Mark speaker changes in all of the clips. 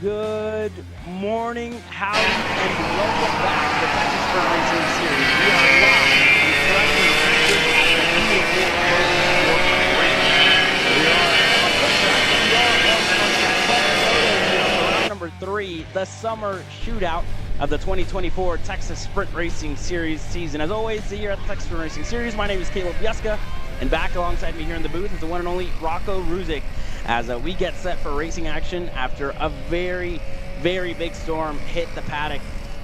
Speaker 1: Good morning, howdy, and welcome back to the Texas Sprint Racing Series. We are live in Cresson, Texas at the Junior Warmup. Round number 3, the Summer Shootout of the 2024 Texas Sprint Racing Series season. As always, here at the Texas Sprint Racing Series, my name is Caleb Bieska, and back alongside me here in the booth is the one and only Rocco Ruzic, as we get set for racing action after a very, very big storm hit the paddock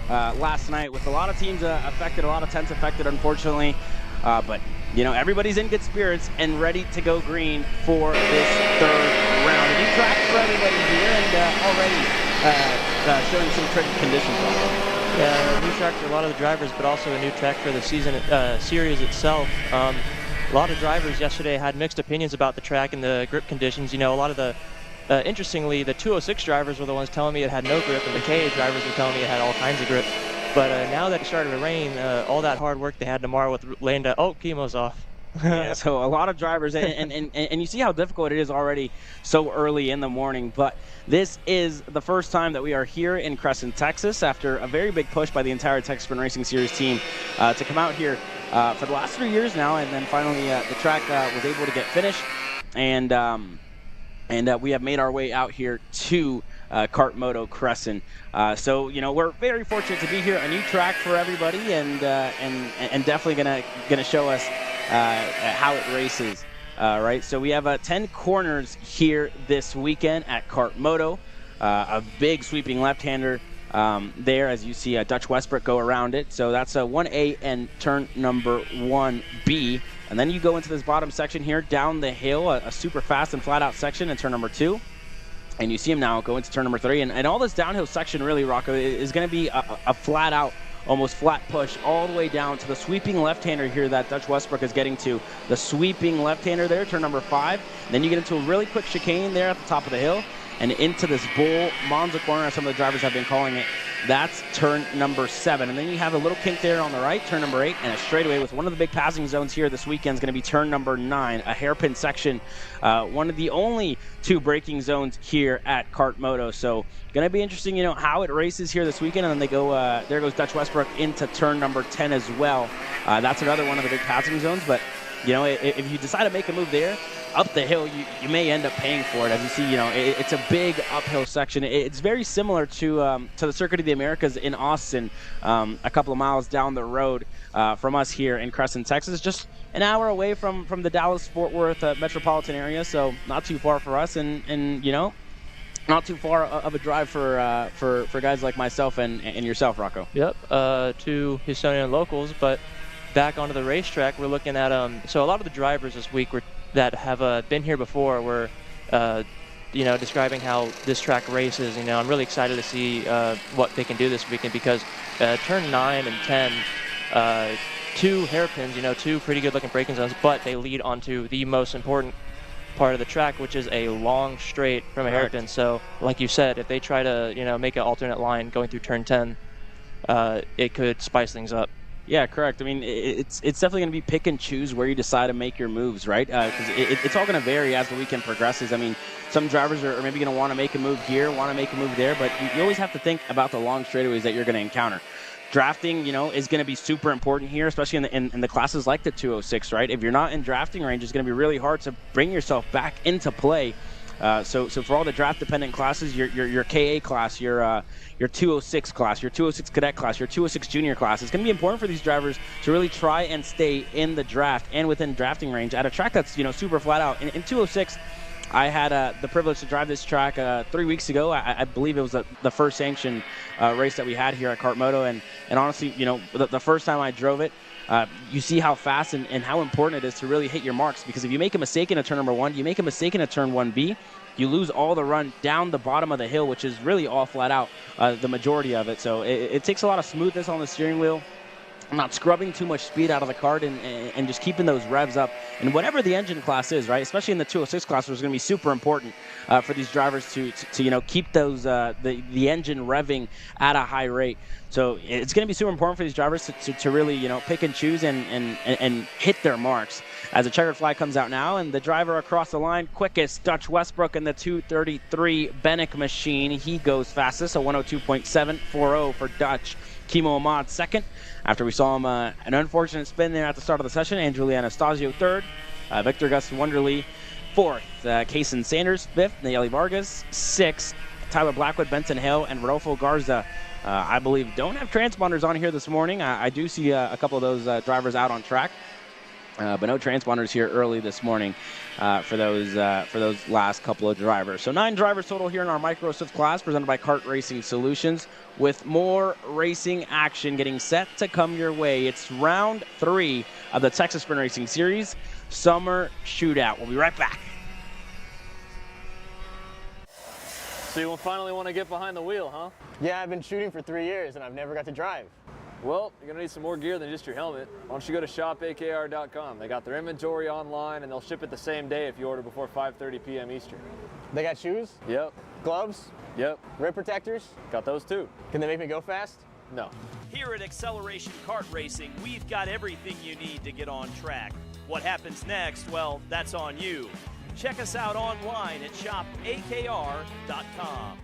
Speaker 1: last night, with a lot of teams affected, a lot of tents affected, unfortunately. But, you know, everybody's in good spirits and ready to go green for this third round. A new track for everybody here, and already showing some tricky conditions.
Speaker 2: Yeah, a new track for a lot of the drivers, but also a new track for the season series itself. A lot of drivers yesterday had mixed opinions about the track and the grip conditions. You know, a lot of the, interestingly, the 206 drivers were the ones telling me it had no grip, and the KA drivers were telling me it had all kinds of grip. But now that it started to rain, all that hard work they had tomorrow with laying down, chemo's off.
Speaker 1: Yeah, so a lot of drivers, and you see how difficult it is already so early in the morning. But this is the first time that we are here in Cresson, Texas, after a very big push by the entire Texas Sprint Racing Series team to come out here for the last 3 years now, and then finally the track was able to get finished, and we have made our way out here to KartMoto Cresson. So, you know, we're very fortunate to be here. A new track for everybody, and definitely gonna show us how it races. Right, so we have 10 corners here this weekend at KartMoto. A big sweeping left-hander there, as you see Dutch Westbrook go around it. So that's a 1A and turn number 1B. And then you go into this bottom section here, down the hill, a super fast and flat-out section in turn number 2. And you see him now go into turn number 3. And all this downhill section, really, Rocco, is going to be a flat-out, almost flat push all the way down to the sweeping left-hander here that Dutch Westbrook is getting to. The sweeping left-hander there, turn number 5. And then you get into a really quick chicane there at the top of the hill and into this bull Monza corner, as some of the drivers have been calling it. That's turn number 7. And then you have a little kink there on the right, turn number 8, and a straightaway with one of the big passing zones here this weekend is going to be turn number 9, a hairpin section, one of the only 2 braking zones here at KartMoto. So going to be interesting, you know, how it races here this weekend. And then they go, there goes Dutch Westbrook into turn number 10 as well. That's another one of the big passing zones. But, you know, if you decide to make a move there, up the hill, you may end up paying for it. As you see, you know, it's a big uphill section. It's very similar to the Circuit of the Americas in Austin, a couple of miles down the road from us here in Cresson, Texas, just an hour away from the Dallas-Fort Worth metropolitan area, so not too far for us, and you know, not too far of a drive for guys like myself and yourself, Rocco.
Speaker 2: Yep, 2 Houstonian locals, but back onto the racetrack, we're looking at so a lot of the drivers this week that have been here before were, you know, describing how this track races. You know, I'm really excited to see what they can do this weekend, because turn 9 and 10, 2 hairpins, you know, 2 pretty good-looking braking zones, but they lead onto the most important part of the track, which is a long straight from a hairpin. So, like you said, if they try to, you know, make an alternate line going through turn 10, it could spice things up.
Speaker 1: Yeah, correct. I mean, it's definitely going to be pick and choose where you decide to make your moves, right? Because it's all going to vary as the weekend progresses. I mean, some drivers are maybe going to want to make a move here, want to make a move there, but you always have to think about the long straightaways that you're going to encounter. Drafting, you know, is going to be super important here, especially in the classes like the 206, right? If you're not in drafting range, it's going to be really hard to bring yourself back into play. So for all the draft-dependent classes, your KA class, your 206 class, your 206 cadet class, your 206 junior class, it's going to be important for these drivers to really try and stay in the draft and within drafting range at a track that's, you know, super flat out. In 206, I had the privilege to drive this track 3 weeks ago. I believe it was the first sanctioned race that we had here at KartMoto, and honestly, you know, the first time I drove it, you see how fast and how important it is to really hit your marks, because if you make a mistake in a turn number 1, you make a mistake in a turn 1B, you lose all the run down the bottom of the hill, which is really all flat out, the majority of it. So it takes a lot of smoothness on the steering wheel. not scrubbing too much speed out of the kart and just keeping those revs up. And whatever the engine class is, right, especially in the 206 class, which is going to be super important for these drivers to keep those the engine revving at a high rate. So it's going to be super important for these drivers to really pick and choose and hit their marks. As a checkered flag comes out now, and the driver across the line, quickest, Dutch Westbrook in the 2:33 Bennick machine. He goes fastest, a 102.740 for Dutch. Kimo Ahmad second, after we saw him an unfortunate spin there at the start of the session. Andrew Anastasio third. Victor Gus Wonderly fourth. Kaysen Sanders fifth. Nayeli Vargas sixth. Tyler Blackwood, Benson Hale, and Rodolfo Garza, I believe, don't have transponders on here this morning. I do see a couple of those drivers out on track. But no transponders here early this morning for those last couple of drivers. So 9 drivers total here in our Micro Swift class presented by Kart Racing Solutions, with more racing action getting set to come your way. It's round 3 of the Texas Sprint Racing Series Summer Shootout. We'll be right back.
Speaker 3: So you finally want to get behind the wheel, huh?
Speaker 4: Yeah, I've been shooting for 3 years and I've never got to drive.
Speaker 3: Well, you're going to need some more gear than just your helmet. Why don't you go to shopakr.com. They got their inventory online and they'll ship it the same day if you order before 5:30 p.m. Eastern.
Speaker 4: They got shoes?
Speaker 3: Yep.
Speaker 4: Gloves?
Speaker 3: Yep.
Speaker 4: Rib protectors?
Speaker 3: Got those too.
Speaker 4: Can they make me go fast?
Speaker 3: No.
Speaker 5: Here at Acceleration Kart Racing, we've got everything you need to get on track. What happens next, well, that's on you. Check us out online at shopakr.com.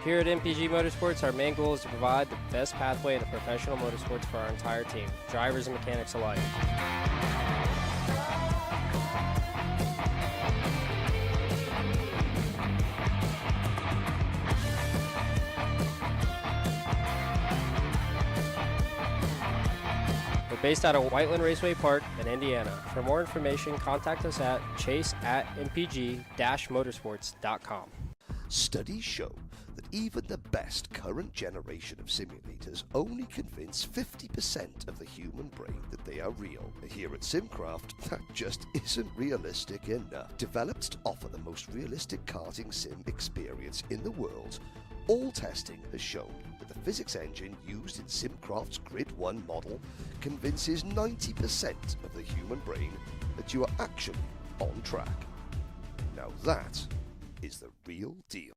Speaker 6: Here at MPG Motorsports, our main goal is to provide the best pathway into professional motorsports for our entire team, drivers and mechanics alike. We're based out of Whiteland Raceway Park in Indiana. For more information, contact us at chase@mpg-motorsports.com.
Speaker 7: Studies show that even the best current generation of simulators only convince 50% of the human brain that they are real. Here at Simcraft, that just isn't realistic enough. Developed to offer the most realistic karting sim experience in the world, all testing has shown that the physics engine used in Simcraft's Grid 1 model convinces 90% of the human brain that you are actually on track. Now that is the real deal.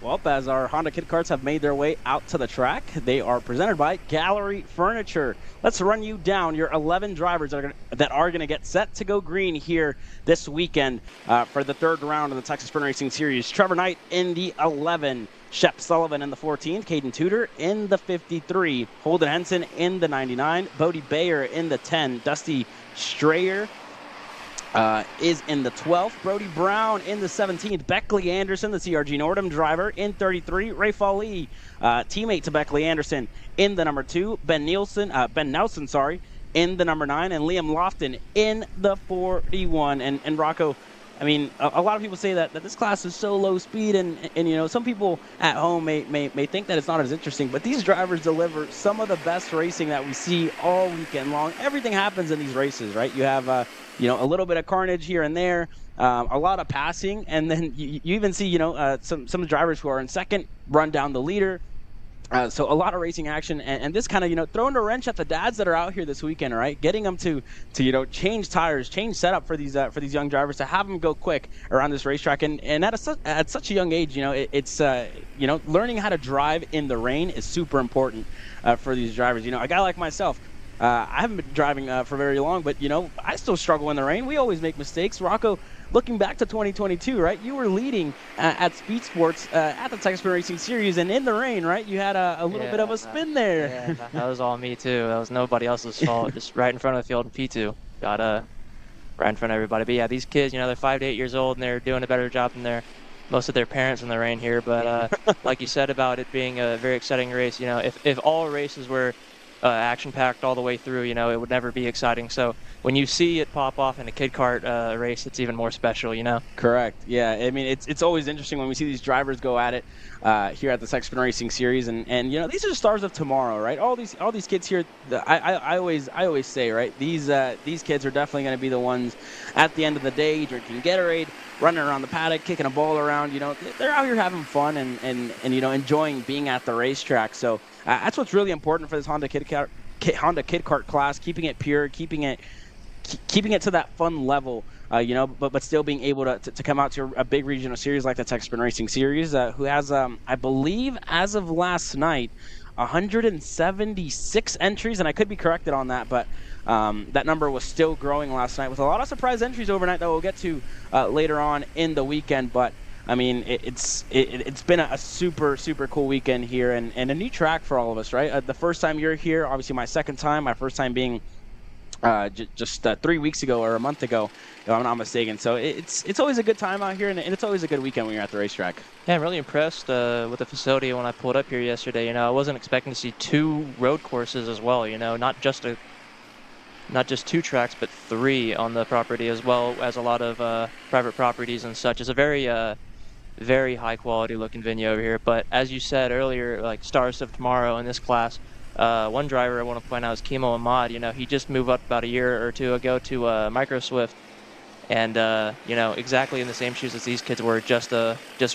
Speaker 1: Well, as our Honda Kid Karts have made their way out to the track, they are presented by Gallery Furniture. Let's run you down your 11 drivers that are going to get set to go green here this weekend for the third round of the Texas Sprint Racing Series. Trevor Knight in the 11, Shep Sullivan in the 14, Caden Tudor in the 53, Holden Henson in the 99, Bodie Bayer in the 10, Dusty Strayer is in the 12th. Brody Brown in the 17th. Beckley Anderson, the CRG Nordam driver, in 33. Ray Fawley, teammate to Beckley Anderson, in the number 2. Ben Nelson, in the number 9. And Liam Lofton in the 41. And Rocco, I mean, a lot of people say that this class is so low speed, and you know, some people at home may think that it's not as interesting, but these drivers deliver some of the best racing that we see all weekend long. Everything happens in these races, right? You have you know, a little bit of carnage here and there, a lot of passing, and then you even see, you know, some of the drivers who are in second run down the leader. So a lot of racing action, and this kind of, you know, throwing a wrench at the dads that are out here this weekend, right? Getting them to you know, change tires, change setup for these young drivers, to have them go quick around this racetrack, and at such a young age, you know, it's you know, learning how to drive in the rain is super important for these drivers. You know, a guy like myself, I haven't been driving for very long, but you know, I still struggle in the rain. We always make mistakes. Rocco, looking back to 2022, right? You were leading at Speed Sports at the Texas Racing Series, and in the rain, right? You had a little bit of a spin there.
Speaker 2: Yeah, that was all me too. That was nobody else's fault. Just right in front of the field in P2. Got right in front of everybody. But yeah, these kids, you know, they're 5 to 8 years old, and they're doing a better job than most of their parents in the rain here. But like you said about it being a very exciting race, you know, if all races were action-packed all the way through, you know, it would never be exciting. So when you see it pop off in a kid kart race, it's even more special, you know? Correct.
Speaker 1: Yeah, I mean, it's always interesting when we see these drivers go at it here at the Texas Racing Series, and you know, these are the stars of tomorrow, right? All these kids here, I always say, right, these kids are definitely going to be the ones at the end of the day drinking Gatorade, running around the paddock, kicking a ball around. You know, they're out here having fun and you know, enjoying being at the racetrack. So that's what's really important for this Honda Kid Kart class, keeping it pure, keeping it to that fun level, you know, but still being able to come out to a big regional series like the Texas Racing Series, who has, I believe, as of last night, 176 entries, and I could be corrected on that, but that number was still growing last night with a lot of surprise entries overnight that we'll get to later on in the weekend. But I mean, it's been a super cool weekend here, and a new track for all of us, right? The first time you're here, obviously my second time, my first time being just 3 weeks ago or a month ago, if I'm not mistaken. So it's always a good time out here, and it's always a good weekend when you're at the racetrack.
Speaker 2: Yeah, I'm really impressed with the facility when I pulled up here yesterday. You know, I wasn't expecting to see 2 road courses as well, you know, not just 2 tracks, but 3 on the property, as well as a lot of private properties and such. It's a very high quality looking venue over here. But as you said earlier, like stars of tomorrow in this class, one driver I want to point out is Kimo Ahmad. You know, he just moved up about a year or 2 ago to Micro Swift, and you know, exactly in the same shoes as these kids were just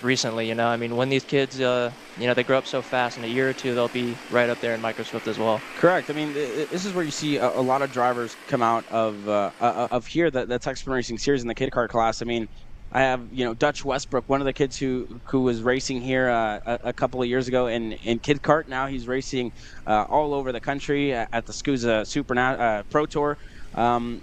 Speaker 2: recently. You know, I mean, when these kids, you know, they grow up so fast, in a year or 2 they'll be right up there in Micro Swift as well.
Speaker 1: Correct. I mean, this is where you see a lot of drivers come out of here, the Texas Racing Series in the kid kart class. I mean, I have, you know, Dutch Westbrook, one of the kids who was racing here a couple of years ago in kid kart. Now he's racing all over the country at the SCUSA Super Pro Tour. And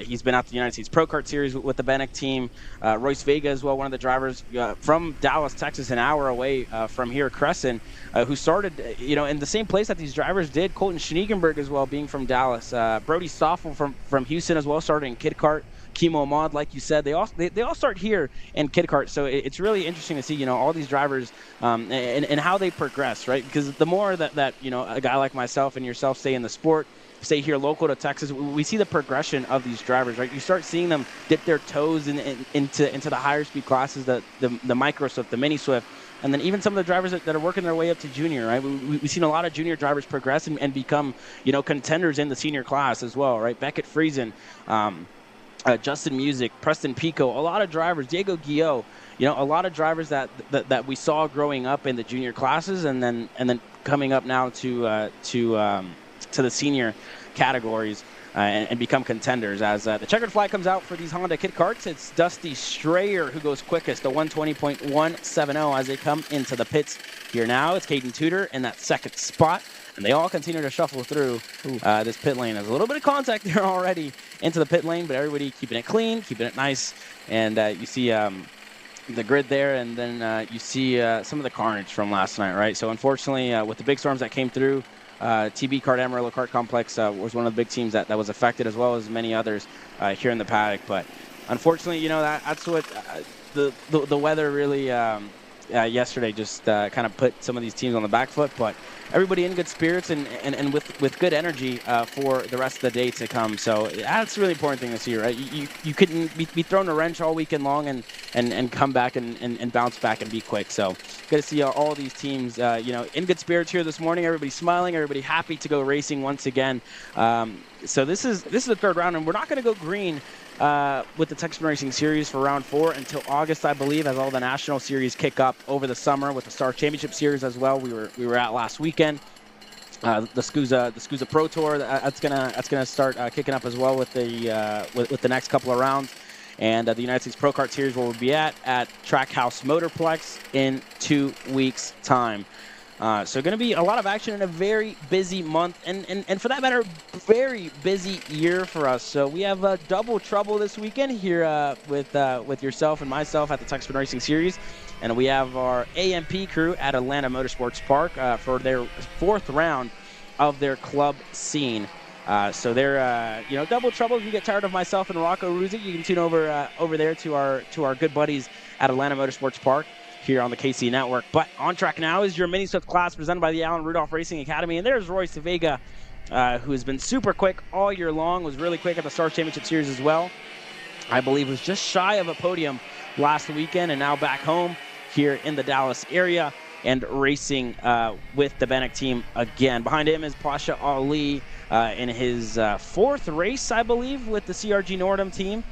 Speaker 1: he's been out to the United States Pro Kart Series with the Benek team. Royce Vega as well, one of the drivers from Dallas, Texas, an hour away from here, Cresson, who started, you know, in the same place that these drivers did. Colton Schniegenberg as well, being from Dallas. Brody Stoffel from Houston as well, started in kid kart. Kimo Ahmad, like you said, they all start here in kid kart. So it's really interesting to see, you know, all these drivers and how they progress, right? Because the more that you know, a guy like myself and yourself stay in the sport, stay here local to Texas, we see the progression of these drivers, right? You start seeing them dip their toes into the higher speed classes, the Micro Swift, the Mini Swift, and then even some of the drivers that are working their way up to junior, right? We've seen a lot of junior drivers progress and become, you know, contenders in the senior class as well, right? Beckett Friesen, Justin Music, Preston Pico, a lot of drivers, Diego Guillot, you know, a lot of drivers that we saw growing up in the junior classes and then coming up now to the senior categories and become contenders. As the checkered flag comes out for these Honda kid karts, it's Dusty Strayer who goes quickest, the 120.170 as they come into the pits here now. It's Caden Tudor in that second spot. And they all continue to shuffle through this pit lane. There's a little bit of contact there already into the pit lane, but everybody keeping it clean, keeping it nice. And you see the grid there, and then you see some of the carnage from last night, right? So unfortunately, with the big storms that came through, TB Kart Amarillo Kart Complex was one of the big teams that was affected, as well as many others here in the paddock. But unfortunately, that's what the weather really yesterday just kind of put some of these teams on the back foot. But everybody in good spirits and with good energy for the rest of the day to come. So that's a really important thing this year, right? You couldn't be thrown a wrench all weekend long and come back and bounce back and be quick. So good to see all these teams, in good spirits here this morning. Everybody smiling, everybody happy to go racing once again. So this is the third round, and we're not going to go green with the Texas Racing Series for round 4 until August, I believe, as all the national series kick up over the summer with the Star Championship Series as well. We were at last weekend. The SCUSA Pro Tour that's gonna start kicking up as well with the next couple of rounds, and the United States Pro Kart Series where we'll be at Trackhouse Motorplex in 2 weeks' time. So going to be a lot of action in a very busy month, and for that matter, very busy year for us. So we have double trouble this weekend here with yourself and myself at the Texas Racing Series, and we have our AMP crew at Atlanta Motorsports Park for their 4th round of their club scene. So they're double trouble. If you get tired of myself and Rocco Ruzic, you can tune over there to our good buddies at Atlanta Motorsports Park here on the KC Network. But on track now is your Mini Swift class presented by the Alan Rudolph Racing Academy. And there's Royce Vega, who has been super quick all year long, was really quick at the Star Championship Series as well. I believe was just shy of a podium last weekend, and now back home here in the Dallas area and racing with the Bannock team again. Behind him is Pasha Ali in his 4th race, I believe, with the CRG Nordam team.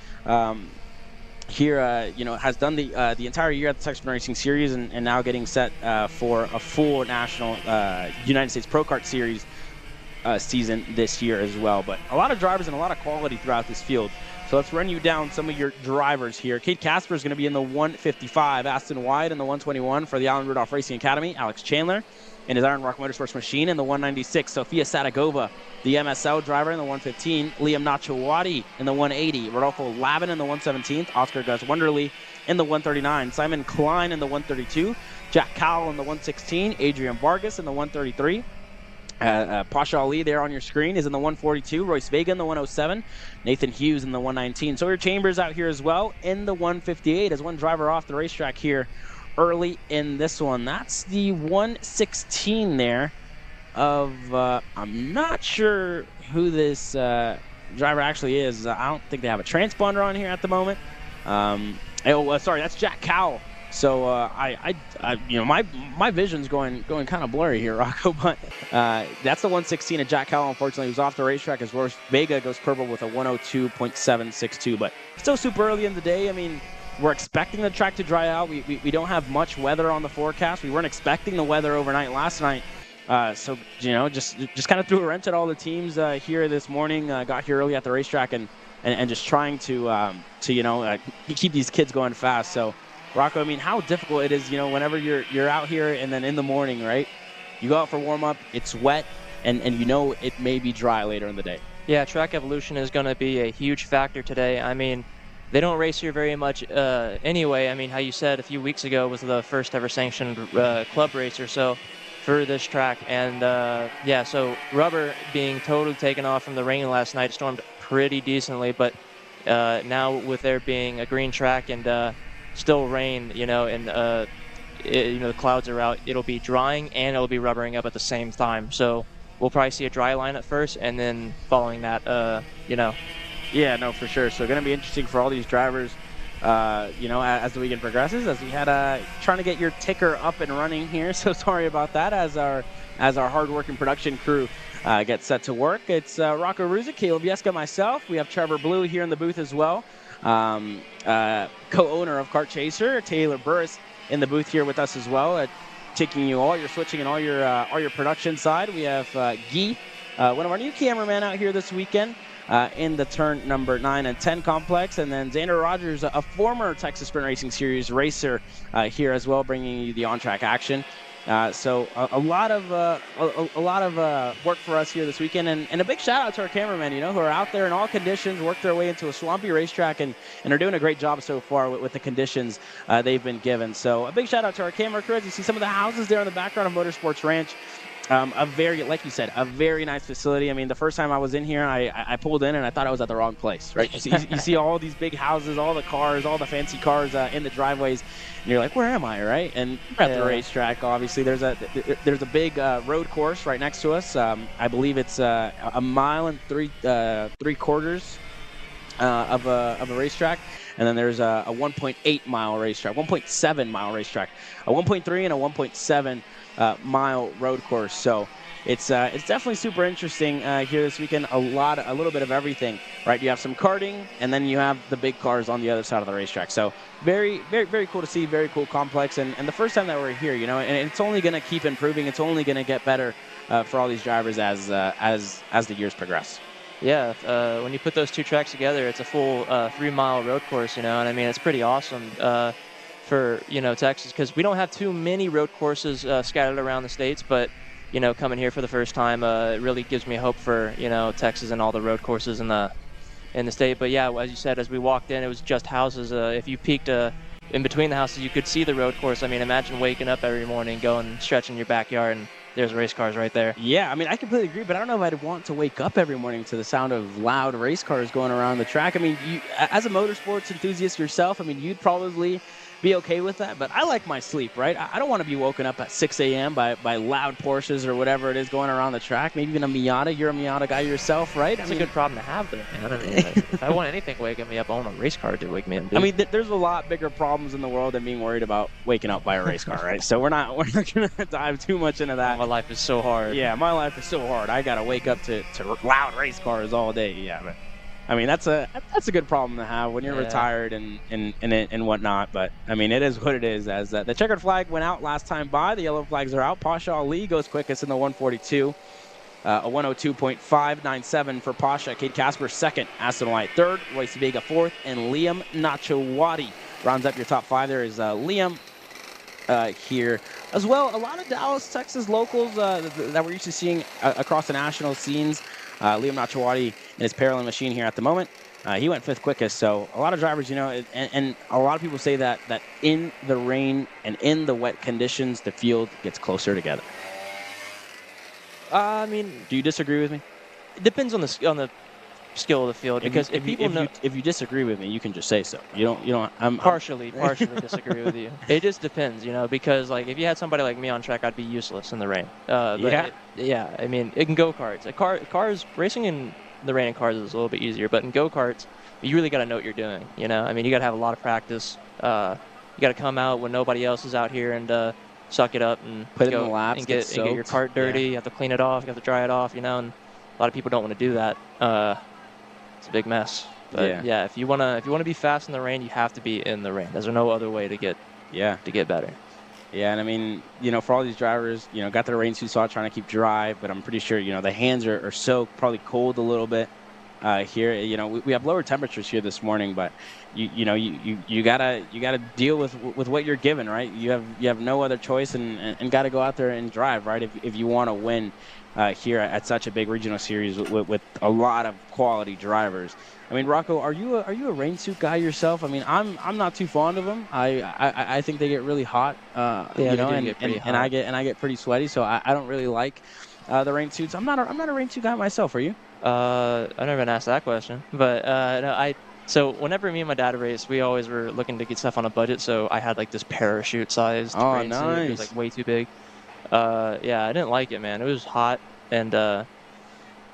Speaker 1: Here, has done the entire year at the Texas Racing Series and now getting set for a full national United States Pro Kart Series season this year as well. But a lot of drivers and a lot of quality throughout this field. So let's run you down some of your drivers here. Cade Casper is going to be in the 155. Aston White in the 121 for the Alan Rudolph Racing Academy. Alex Chandler in his Iron Rock Motorsports machine in the 196. Sophia Sadagova, the MSL driver, in the 115. Liam Nachawati in the 180. Rodolfo Lavin in the 117. Oscar Gus Wonderly in the 139. Simon Klein in the 132. Jack Cowell in the 116. Adrian Vargas in the 133. Pasha Ali there on your screen is in the 142. Royce Vega in the 107. Nathan Hughes in the 119. Sawyer Chambers out here as well in the 158 as one driver off the racetrack here early in this one. That's the 116 there of, I'm not sure who this driver actually is. I don't think they have a transponder on here at the moment. Sorry, that's Jack Cowell. So my vision's going kind of blurry here, Rocco. But that's the 116 of Jack Cowell. Unfortunately, he was off the racetrack as Royce Vega goes purple with a 102.762. But still super early in the day. I mean, we're expecting the track to dry out. We don't have much weather on the forecast. We weren't expecting the weather overnight last night. So just kind of threw a wrench at all the teams here this morning. Got here early at the racetrack and just trying to keep these kids going fast. So, Rocco, I mean, how difficult it is, whenever you're out here and then in the morning, right? You go out for warm-up, it's wet, and it may be dry later in the day.
Speaker 2: Yeah, track evolution is going to be a huge factor today. I mean, they don't race here very much anyway. I mean, how you said a few weeks ago was the first ever sanctioned club race or so for this track. And, so rubber being totally taken off from the rain last night, stormed pretty decently. But now with there being a green track and still rain, and the clouds are out, it'll be drying and it'll be rubbering up at the same time. So we'll probably see a dry line at first, and then following that,
Speaker 1: Yeah, no, for sure. So going to be interesting for all these drivers, as the weekend progresses. As we had trying to get your ticker up and running here, so sorry about that. As our hard-working production crew gets set to work, it's Rocco Ruzic, Caleb Yeska, myself. We have Trevor Blue here in the booth as well. Co-owner of Kart Chaser, Taylor Burris, in the booth here with us as well, taking you all your switching and all your production side. We have Guy, one of our new cameramen out here this weekend in the turn number 9 and 10 complex, and then Xander Rogers, a former Texas Sprint Racing Series racer, here as well, bringing you the on-track action. So a lot of work for us here this weekend, and a big shout out to our cameramen, who are out there in all conditions, work their way into a swampy racetrack, and are doing a great job so far with the conditions they've been given. So a big shout out to our camera crew. As you see some of the houses there in the background of Motorsports Ranch, Like you said, a very nice facility. I mean, the first time I was in here, I pulled in and I thought I was at the wrong place, right? You see all these big houses, all the cars, all the fancy cars in the driveways, and you're like, where am I, right? And we're at the racetrack, obviously. There's a big road course right next to us. I believe it's a mile and three quarters of a racetrack. And then there's a 1.8 mile racetrack, 1.7 mile racetrack, a 1.3 and a 1.7 mile road course. So it's definitely super interesting here this weekend. A little bit of everything, right? You have some karting, and then you have the big cars on the other side of the racetrack. So very, very, very cool to see. Very cool complex. And the first time that we're here, you know, and it's only going to keep improving. It's only going to get better for all these drivers as the years progress.
Speaker 2: Yeah, when you put those two tracks together, it's a full 3-mile road course, you know, and I mean, it's pretty awesome for, you know, Texas, because we don't have too many road courses scattered around the states, but, you know, coming here for the first time, it really gives me hope for, you know, Texas and all the road courses in the state. But yeah, as you said, as we walked in, it was just houses. If you peeked in between the houses, you could see the road course. I mean, imagine waking up every morning, going, stretching your backyard, and there's race cars right there.
Speaker 1: Yeah, I mean, I completely agree, but I don't know if I'd want to wake up every morning to the sound of loud race cars going around the track. I mean, you, as a motorsports enthusiast yourself, I mean, you'd probably be okay with that, but I like my sleep, right? I don't want to be woken up at 6 a.m. by loud Porsches or whatever it is going around the track. Maybe even a Miata. You're a Miata guy yourself, right?
Speaker 2: That's a good problem to have, though, man. I mean, if I want anything waking me up, I want a race car to wake me up, dude.
Speaker 1: I mean, there's a lot bigger problems in the world than being worried about waking up by a race car, right? So we're not going to dive too much into that.
Speaker 2: My life is so hard.
Speaker 1: Yeah, my life is so hard. I got to wake up to loud race cars all day. Yeah, but I mean, that's a good problem to have when you're retired and whatnot. But I mean, it is what it is. As the checkered flag went out last time by, the yellow flags are out. Pasha Ali goes quickest in the 142, a 102.597 for Pasha. Cade Casper second, Aston White third, Royce Vega fourth, and Liam Nachawati rounds up your top five. There is Liam here as well. A lot of Dallas, Texas locals that we're used to seeing across the national scenes. Liam Nachawati in his parallel machine here at the moment. He went fifth quickest, so a lot of drivers, you know, and a lot of people say that in the rain and in the wet conditions, the field gets closer together.
Speaker 2: I mean,
Speaker 1: do you disagree with me?
Speaker 2: It depends on the skill of the field, because if
Speaker 1: you disagree with me, you can just say so. You don't. I'm
Speaker 2: partially disagree with you. It just depends, you know, because like if you had somebody like me on track, I'd be useless in the rain. Yeah. I mean, in go-karts, cars racing in the rain in cars is a little bit easier, but in go-karts, you really got to know what you're doing. You know, I mean, you got to have a lot of practice. You got to come out when nobody else is out here and suck it up and
Speaker 1: put it in the laps
Speaker 2: and get your cart dirty. Yeah. You have to clean it off. You have to dry it off. You know, and a lot of people don't want to do that. It's a big mess. But yeah, if you wanna be fast in the rain, you have to be in the rain. There's no other way to get better.
Speaker 1: Yeah, and I mean, you know, for all these drivers, you know, got their rain suits on, trying to keep dry, but I'm pretty sure, you know, the hands are soaked, probably cold a little bit here. You know, we have lower temperatures here this morning, but you gotta deal with what you're given, right? You have no other choice, and got to go out there and drive, right? If you want to win here at such a big regional series with a lot of quality drivers. I mean, Rocco, are you a rain suit guy yourself? I mean, I'm not too fond of them. I think they get really hot, you know, and I get pretty sweaty, so I don't really like the rain suits. I'm not a rain suit guy myself. Are you?
Speaker 2: I've never been asked that question, but no, so whenever me and my dad raced, we always were looking to get stuff on a budget. So I had like this parachute-sized rain suit. It was like way too big. Yeah, I didn't like it, man. It was hot, and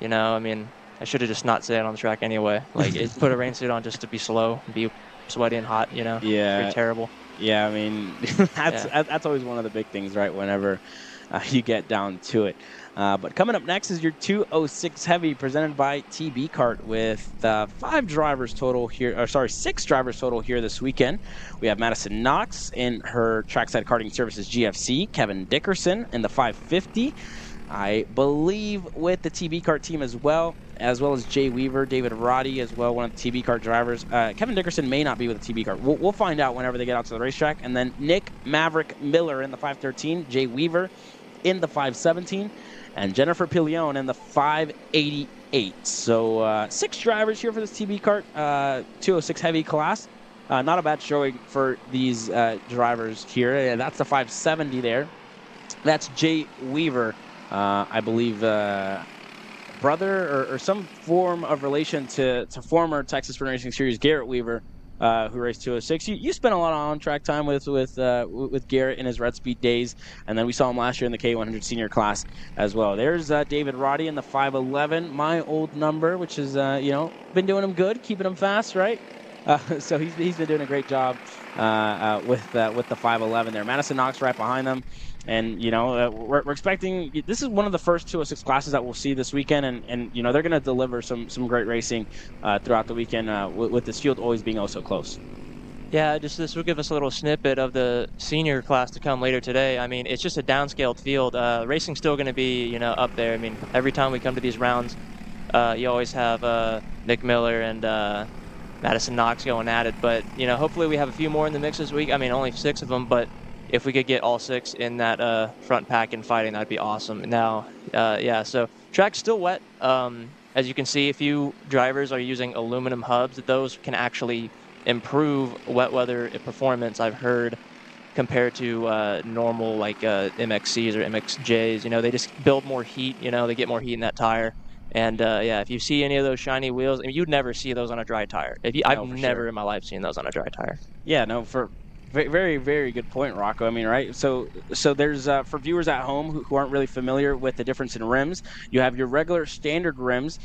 Speaker 2: you know, I mean, I should have just not stayed on the track anyway. Like, put a rain suit on just to be slow, and be sweaty and hot. You know,
Speaker 1: yeah,
Speaker 2: it's pretty terrible.
Speaker 1: Yeah, I mean, that's always one of the big things, right? Whenever you get down to it. But coming up next is your 206 Heavy, presented by TB Kart, with 6 drivers total here this weekend. We have Madison Knox in her Trackside Karting Services GFC, Kevin Dickerson in the 550, I believe with the TB Kart team as well as Jay Weaver, David Roddy as well, one of the TB Kart drivers. Kevin Dickerson may not be with the TB Kart. We'll find out whenever they get out to the racetrack. And then Nick Maverick Miller in the 513, Jay Weaver in the 517, and Jennifer Pillion in the 588. So 6 drivers here for this TB Kart 206 Heavy class. Not a bad showing for these drivers here. That's the 570 there. That's Jay Weaver I believe, brother or some form of relation to former Texas Sprint Racing Series Garrett Weaver, who raced 206. You spent a lot of on-track time with Garrett in his Red Speed days, and then we saw him last year in the K100 senior class as well. There's David Roddy in the 511, my old number, which is been doing him good, keeping him fast, right? So he's been doing a great job with the 511 there. Madison Knox right behind them. And, we're expecting – this is one of the first 206 classes that we'll see this weekend, and they're going to deliver some great racing throughout the weekend with this field always being oh so close.
Speaker 2: Yeah, this will give us a little snippet of the senior class to come later today. I mean, it's just a downscaled field. Racing's still going to be, up there. I mean, every time we come to these rounds, you always have Nick Miller and Madison Knox going at it. But, hopefully we have a few more in the mix this week. I mean, only 6 of them, but if we could get all 6 in that front pack and fighting, that'd be awesome. Now, so track's still wet. As you can see, a few drivers are using aluminum hubs. Those can actually improve wet weather performance, I've heard, compared to normal like MXCs or MXJs. They just build more heat. They get more heat in that tire. And if you see any of those shiny wheels, I mean, you'd never see those on a dry tire. I've never in my life seen those on a dry tire.
Speaker 1: Yeah, no, for very, very good point, Rocco. I mean, right? So there's for viewers at home who aren't really familiar with the difference in rims, you have your regular standard rims,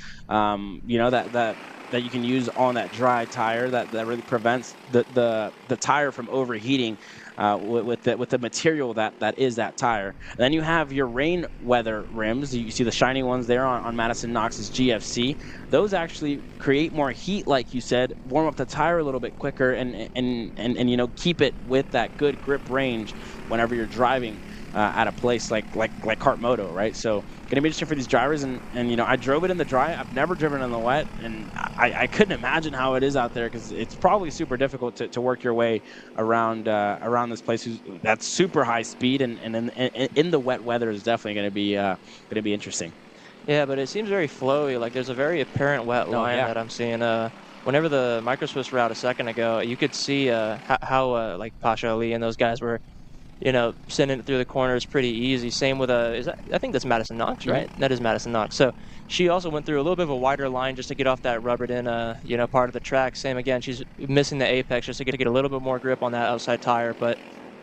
Speaker 1: that you can use on that dry tire that really prevents the tire from overheating with the material that is that tire. And then you have your rain weather rims. You see the shiny ones there on Madison Knox's GFC. Those actually create more heat, like you said, warm up the tire a little bit quicker, and keep it with that good grip range whenever you're driving at a place like KartMoto, right? So going to be interesting for these drivers, and I drove it in the dry. I've never driven in the wet, and I couldn't imagine how it is out there, because it's probably super difficult to work your way around this place that's super high speed, and in the wet weather is definitely going to be interesting.
Speaker 2: Yeah, but it seems very flowy. Like there's a very apparent wet line that I'm seeing. Whenever the micro Swiss route a second ago, you could see how like Pasha Ali and those guys were, sending it through the corners pretty easy. Same with I think that's Madison Knox, right? Mm-hmm. That is Madison Knox. So she also went through a little bit of a wider line just to get off that rubbered in, part of the track. Same again, she's missing the apex just to get a little bit more grip on that outside tire. But,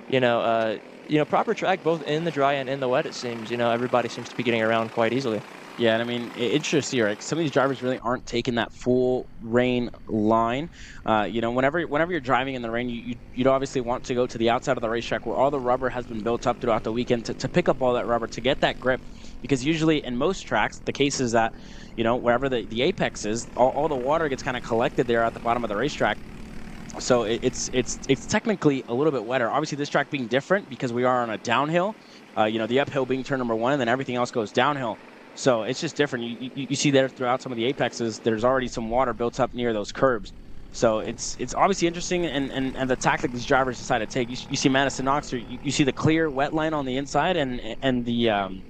Speaker 2: proper track both in the dry and in the wet, it seems. Everybody seems to be getting around quite easily.
Speaker 1: Yeah, and I mean, it's just here, right? Some of these drivers really aren't taking that full rain line. Whenever you're driving in the rain, you'd obviously want to go to the outside of the racetrack where all the rubber has been built up throughout the weekend to pick up all that rubber, to get that grip. Because usually in most tracks, the case is that, wherever the apex is, all the water gets kind of collected there at the bottom of the racetrack. So it's technically a little bit wetter. Obviously, this track being different because we are on a downhill, the uphill being turn number 1, and then everything else goes downhill. So it's just different. You see there throughout some of the apexes, there's already some water built up near those curbs. So it's obviously interesting, and the tactic these drivers decide to take. You see Madison Knox, you see the clear wet line on the inside, and the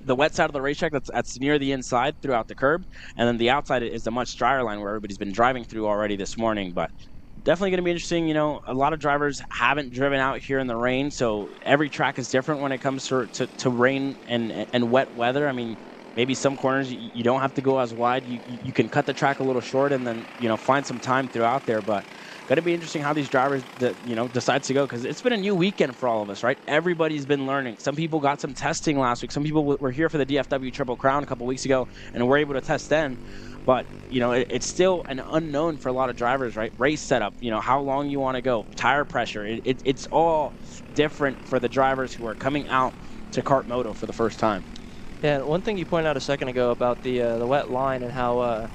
Speaker 1: wet side of the racetrack that's near the inside throughout the curb, and then the outside is the much drier line where everybody's been driving through already this morning. But definitely going to be interesting. A lot of drivers haven't driven out here in the rain, so every track is different when it comes to rain and wet weather. I mean, maybe some corners you don't have to go as wide. You can cut the track a little short and then find some time throughout there. But going to be interesting how these drivers decide to go, because it's been a new weekend for all of us, right? Everybody's been learning. Some people got some testing last week. Some people were here for the DFW Triple Crown a couple weeks ago and were able to test then. But, it's still an unknown for a lot of drivers, right? Race setup, how long you want to go, tire pressure. It's all different for the drivers who are coming out to KartMoto for the first time.
Speaker 2: Yeah, one thing you pointed out a second ago about the wet line and how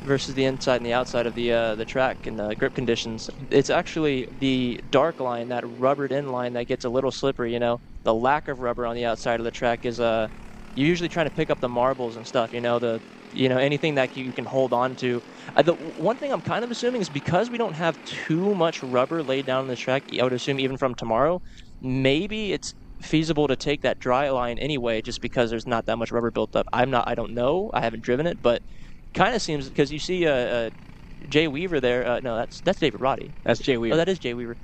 Speaker 2: versus the inside and the outside of the track and the grip conditions, it's actually the dark line, that rubbered in line, that gets a little slippery. The lack of rubber on the outside of the track is you're usually trying to pick up the marbles and stuff, anything that you can hold on to. The one thing I'm kind of assuming is because we don't have too much rubber laid down on the track, I would assume even from tomorrow, maybe it's feasible to take that dry line anyway, just because there's not that much rubber built up. I don't know. I haven't driven it, but kind of seems, because you see Jay Weaver there. No, that's David Roddy.
Speaker 1: That's Jay Weaver.
Speaker 2: Oh, that is Jay Weaver.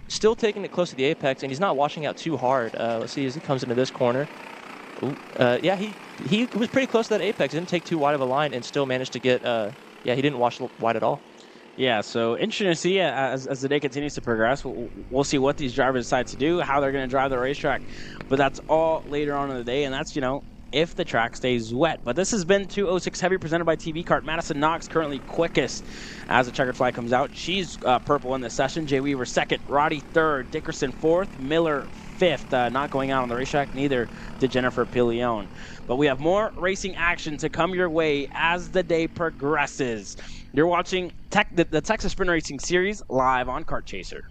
Speaker 2: still taking it close to the apex, and he's not washing out too hard. Let's see as he comes into this corner. Ooh, yeah, he was pretty close to that apex. Didn't take too wide of a line and still managed to get, yeah, he didn't wash wide at all.
Speaker 1: Yeah, so interesting to see as the day continues to progress. We'll see what these drivers decide to do, how they're going to drive the racetrack. But that's all later on in the day, and that's, if the track stays wet. But this has been 206 Heavy presented by TV Kart. Madison Knox currently quickest as the checkered flag comes out. She's purple in this session. Jay Weaver second, Roddy third, Dickerson fourth, Miller fifth. Not going out on the racetrack, neither did Jennifer Pilion. But we have more racing action to come your way as the day progresses. You're watching the Texas Sprint Racing Series live on Kart Chaser.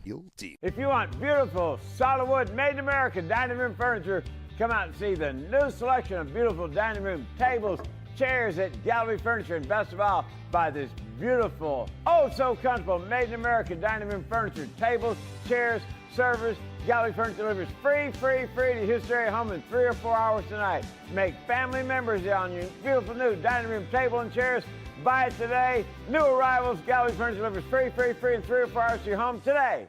Speaker 8: If you want beautiful, solid wood, made in America dining room furniture, come out and see the new selection of beautiful dining room tables, chairs at Gallery Furniture, and best of all, buy this beautiful, oh so comfortable, made in America dining room furniture, tables, chairs, servers. Gallery Furniture delivers free to Houston area home in 3 or 4 hours tonight. Make family members on your beautiful new dining room table and chairs. Buy it today. New arrivals, Gallery Furniture delivers free in 3 or 4 hours to your home today.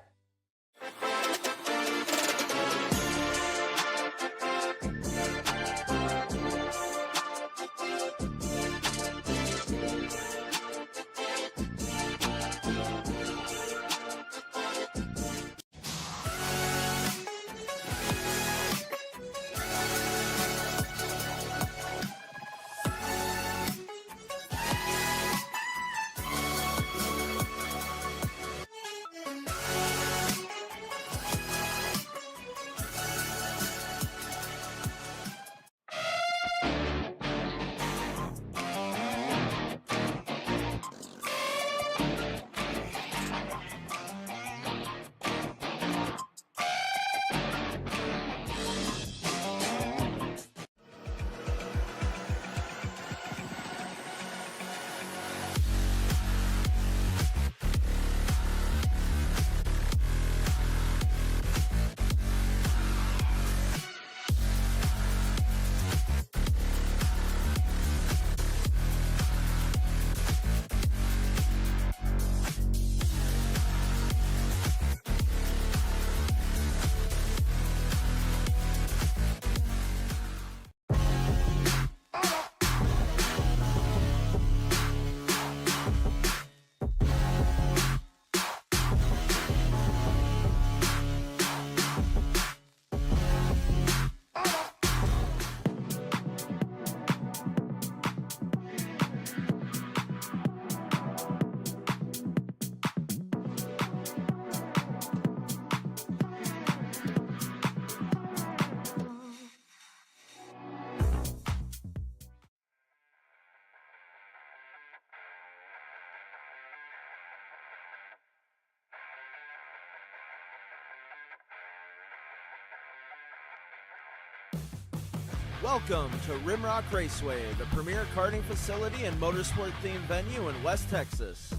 Speaker 9: Welcome to Rimrock Raceway, the premier karting facility and motorsport-themed venue in West Texas.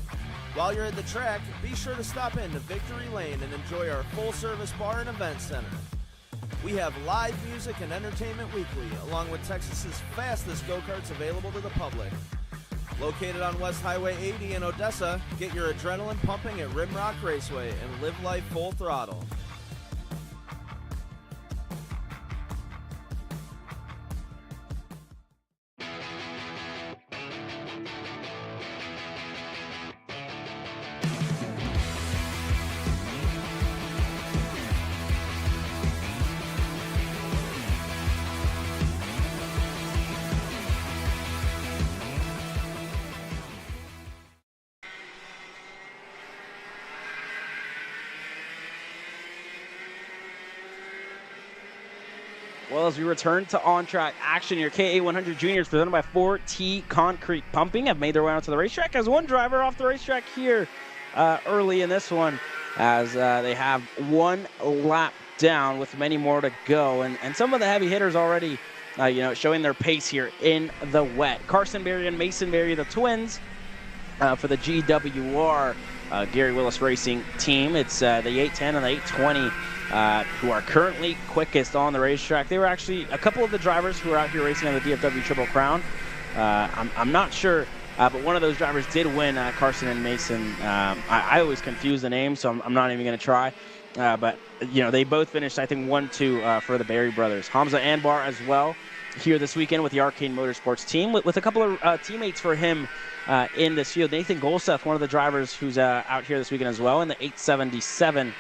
Speaker 9: While you're at the track, be sure to stop in to Victory Lane and enjoy our full-service bar and event center. We have live music and entertainment weekly, along with Texas's fastest go-karts available to the public. Located on West Highway 80 in Odessa, get your adrenaline pumping at Rimrock Raceway and live life full throttle.
Speaker 1: Well, as we return to on-track action, your KA100 Juniors presented by 4T Concrete Pumping have made their way onto the racetrack as one driver off the racetrack here early in this one, as they have one lap down with many more to go. And some of the heavy hitters already, showing their pace here in the wet. Carson Berry and Mason Berry, the twins, for the GWR Gary Willis Racing team. It's the 810 and the 820 who are currently quickest on the racetrack. They were actually a couple of the drivers who were out here racing on the DFW Triple Crown. I'm not sure but one of those drivers did win, Carson and Mason. I always confuse the names, so I'm not even going to try. But, they both finished, I think, 1-2 for the Berry brothers. Hamza Anbar as well here this weekend with the Arcade Motorsports team, with a couple of teammates for him in this field. Nathan Golseth, one of the drivers who's out here this weekend as well in the 877.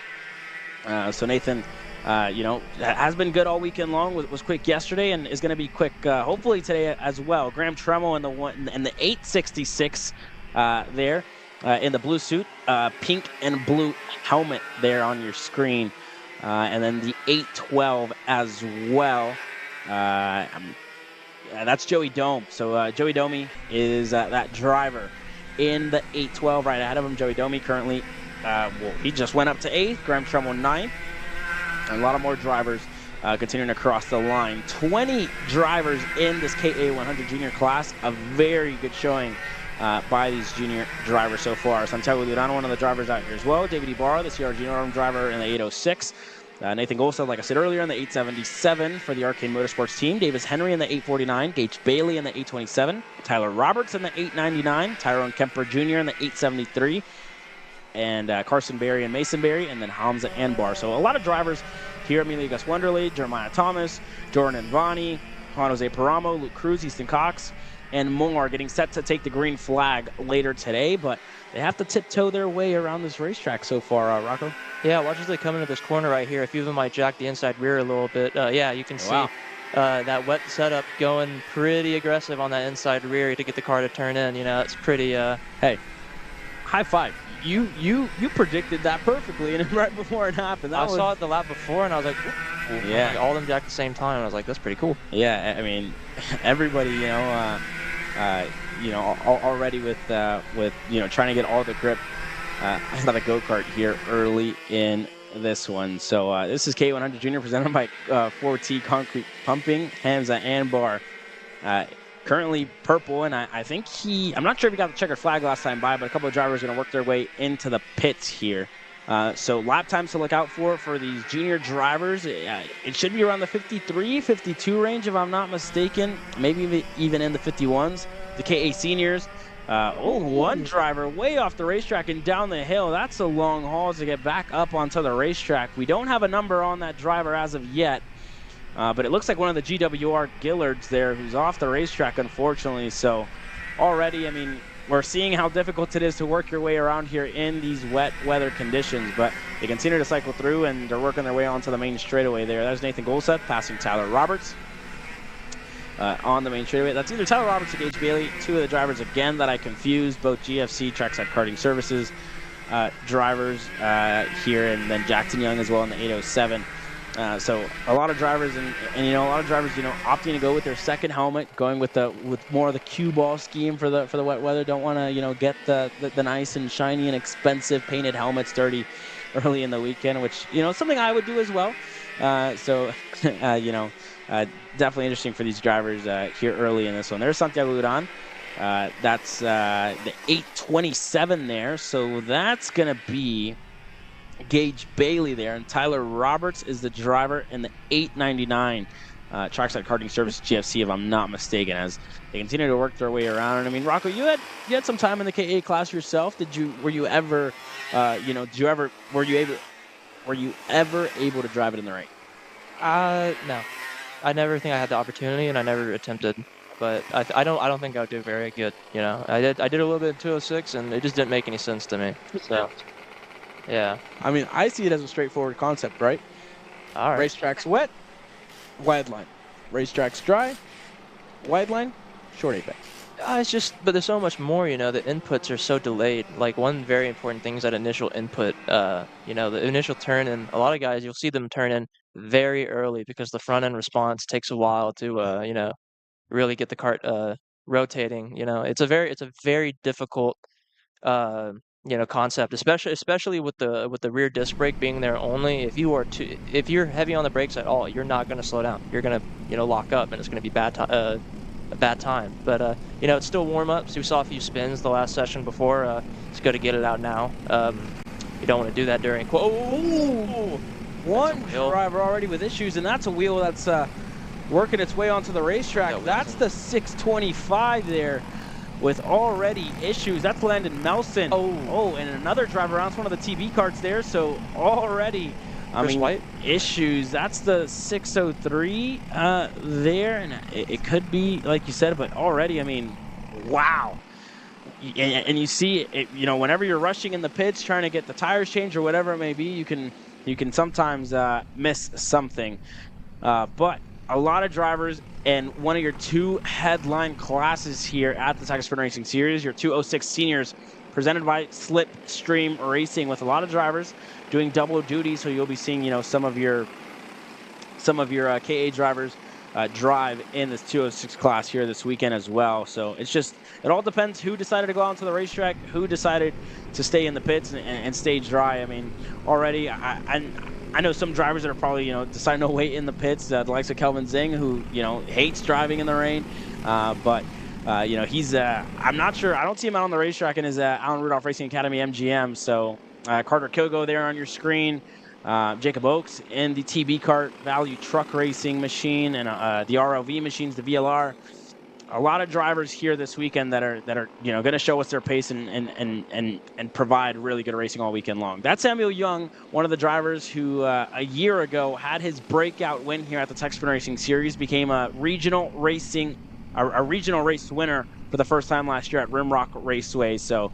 Speaker 1: So Nathan, has been good all weekend long. Was quick yesterday and is going to be quick hopefully today as well. Graham Tremmel in the 866 there in the blue suit, pink and blue helmet there on your screen, and then the 812 as well. That's Joey Dome. So Joey Domi is that driver in the 812 right ahead of him. Joey Domi currently, he just went up to 8th. Graham Tremmel 9th. And a lot of more drivers continuing across the line. 20 drivers in this KA100 junior class. A very good showing by these junior drivers so far. Santiago Durano, one of the drivers out here as well. David Ibarra, the CR Junior driver in the 806. Nathan Golseth, like I said earlier, in the 877 for the Arcade Motorsports team. Davis Henry in the 849. Gage Bailey in the 827. Tyler Roberts in the 899. Tyrone Kemper Jr. in the 873. And Carson Berry and Mason Berry, and then Hamza Anbar. So a lot of drivers here. Emilio Gus Wonderly, Jeremiah Thomas, Jordan Vani, Juan Jose Paramo, Luke Cruz, Easton Cox, and more getting set to take the green flag later today. But they have to tiptoe their way around this racetrack so far, Rocco.
Speaker 2: Yeah, watch as they come into this corner right here. A few of them might jack the inside rear a little bit. You can see that wet setup going pretty aggressive on that inside rear to get the car to turn in. It's pretty...
Speaker 1: Hey, high five. You predicted that perfectly, and right before it happened.
Speaker 2: I saw it the lap before, and I was like, yeah, like all of them jacked at the same time. And I was like, that's pretty cool.
Speaker 1: Yeah, I mean, everybody, already with trying to get all the grip out of the go-kart here early in this one. So this is K100 Junior presented by 4T Concrete Pumping. Hamza Anbar. Currently purple, and I think I'm not sure if he got the checkered flag last time by, but a couple of drivers are going to work their way into the pits here. So lap times to look out for these junior drivers. It should be around the 53, 52 range, if I'm not mistaken. Maybe even in the 51s. The KA seniors. One driver way off the racetrack and down the hill. That's a long haul to get back up onto the racetrack. We don't have a number on that driver as of yet. But it looks like one of the GWR Gillards there who's off the racetrack, unfortunately. So already, I mean, we're seeing how difficult it is to work your way around here in these wet weather conditions. But they continue to cycle through, and they're working their way onto the main straightaway there. There's Nathan Golseth passing Tyler Roberts on the main straightaway. That's either Tyler Roberts or Gage Bailey, two of the drivers, again, that I confused, both GFC, Trackside Karting Services drivers here, and then Jackson Young as well in the 807. So a lot of drivers, and a lot of drivers, opting to go with their second helmet, going with more of the cue ball scheme for the wet weather. Don't want to get the nice and shiny and expensive painted helmets dirty early in the weekend, which is something I would do as well. Definitely interesting for these drivers here early in this one. There's Santiago Duran. That's the 827 there, so that's gonna be Gage Bailey there, and Tyler Roberts is the driver in the 899 Trackside Karting Service GFC, if I'm not mistaken, as they continue to work their way around. And I mean, Rocco, you had some time in the KA class yourself. Were you ever able to drive it in the rain?
Speaker 2: No, I never think I had the opportunity, and I never attempted. But I don't think I would do very good. I did a little bit in 206, and it just didn't make any sense to me. So. Yeah.
Speaker 10: I mean, I see it as a straightforward concept, right?
Speaker 2: All right.
Speaker 10: Racetrack's wet, wide line. Racetrack's dry, wide line, short apex.
Speaker 2: It's just, but there's so much more, the inputs are so delayed. Like, one very important thing is that initial input, the initial turn, and a lot of guys, you'll see them turn in very early because the front end response takes a while to, really get the kart rotating. It's a very difficult, concept, especially with the rear disc brake being there only. If you're heavy on the brakes at all, you're not going to slow down. You're going to lock up, and it's going to be a bad time. But it's still warm up. So we saw a few spins the last session before. It's good to get it out now. You don't want to do that during.
Speaker 1: One driver already with issues, and that's a wheel that's working its way onto the racetrack. That's the 625 there. with already issues. That's Landon Nelson. Oh, and another driver around one of the TB carts there. So already,
Speaker 2: White
Speaker 1: issues. That's the 603 there, and it could be like you said, but already, I mean, wow. And you see it, you know, whenever you're rushing in the pits trying to get the tires changed or whatever it may be, you can sometimes miss something. But a lot of drivers and one of your two headline classes here at the Texas Sprint Racing Series, your 206 seniors, presented by Slipstream Racing, with a lot of drivers doing double duty. So you'll be seeing, you know, some of your KA drivers drive in this 206 class here this weekend as well. So it all depends who decided to go out onto the racetrack, who decided to stay in the pits and stay dry. I mean, already I know some drivers that are probably, you know, deciding to wait in the pits, the likes of Kelvin Zing, who, you know, hates driving in the rain. But you know, he's, I'm not sure, I don't see him out on the racetrack in his Allen Rudolph Racing Academy MGM. So Carter Kilgo there on your screen. Jacob Oakes in the TB Kart Value Truck Racing machine, and the ROV machines, the VLR. A lot of drivers here this weekend that are you know, going to show us their pace and provide really good racing all weekend long. That's Samuel Young, one of the drivers who a year ago had his breakout win here at the Texas Sprint Racing Series, became a regional race winner for the first time last year at Rimrock Raceway. So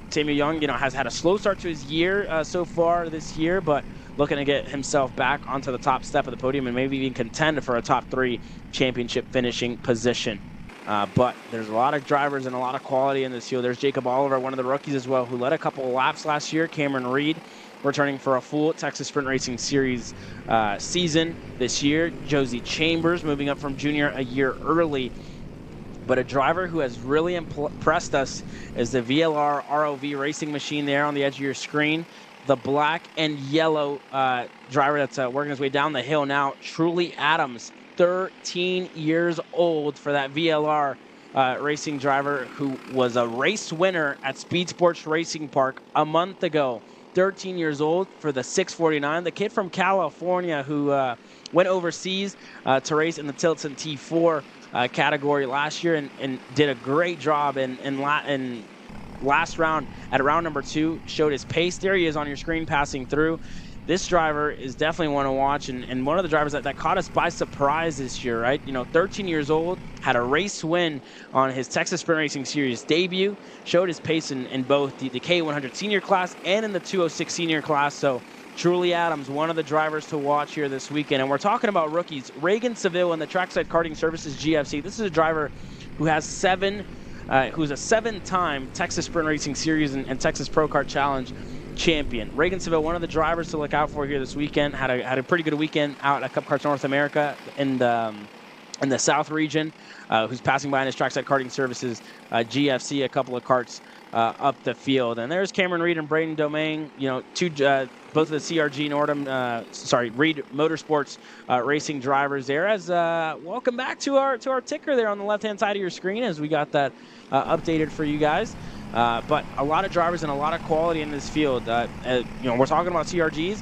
Speaker 1: Samuel Young, you know, has had a slow start to his year so far this year, but looking to get himself back onto the top step of the podium and maybe even contend for a top 3 championship finishing position. But there's a lot of drivers and a lot of quality in this field. There's Jacob Oliver, one of the rookies as well, who led a couple of laps last year. Cameron Reed returning for a full Texas Sprint Racing Series season this year. Josie Chambers moving up from junior a year early. But a driver who has really impressed us is the VLR ROV racing machine there on the edge of your screen. The black and yellow driver that's working his way down the hill now, Truly Adams, 13 years old for that VLR racing driver, who was a race winner at Speed Sports Racing Park a month ago. 13 years old for the 649. The kid from California who went overseas to race in the Tilton T4 category last year and did a great job in last round at round number 2, showed his pace. There he is on your screen passing through. This driver is definitely one to watch, and one of the drivers that caught us by surprise this year, right? You know, 13 years old, had a race win on his Texas Sprint Racing Series debut, showed his pace in both the K100 senior class and in the 206 senior class. So Truly Adams, one of the drivers to watch here this weekend. And we're talking about rookies. Reagan Seville in the Trackside Karting Services GFC. This is a driver who has who's a 7-time Texas Sprint Racing Series and Texas Pro Kart Challenge champion. Reagan Seville, one of the drivers to look out for here this weekend. Had a pretty good weekend out at Cup Karts North America in the South region. Who's passing by in his Trackside Karting Services GFC, a couple of karts up the field. And there's Cameron Reed and Braden Domingue, you know, both of the CRG Reed Motorsports racing drivers there. As welcome back to our ticker there on the left-hand side of your screen, as we got that updated for you guys. But a lot of drivers and a lot of quality in this field. You know, we're talking about CRGs.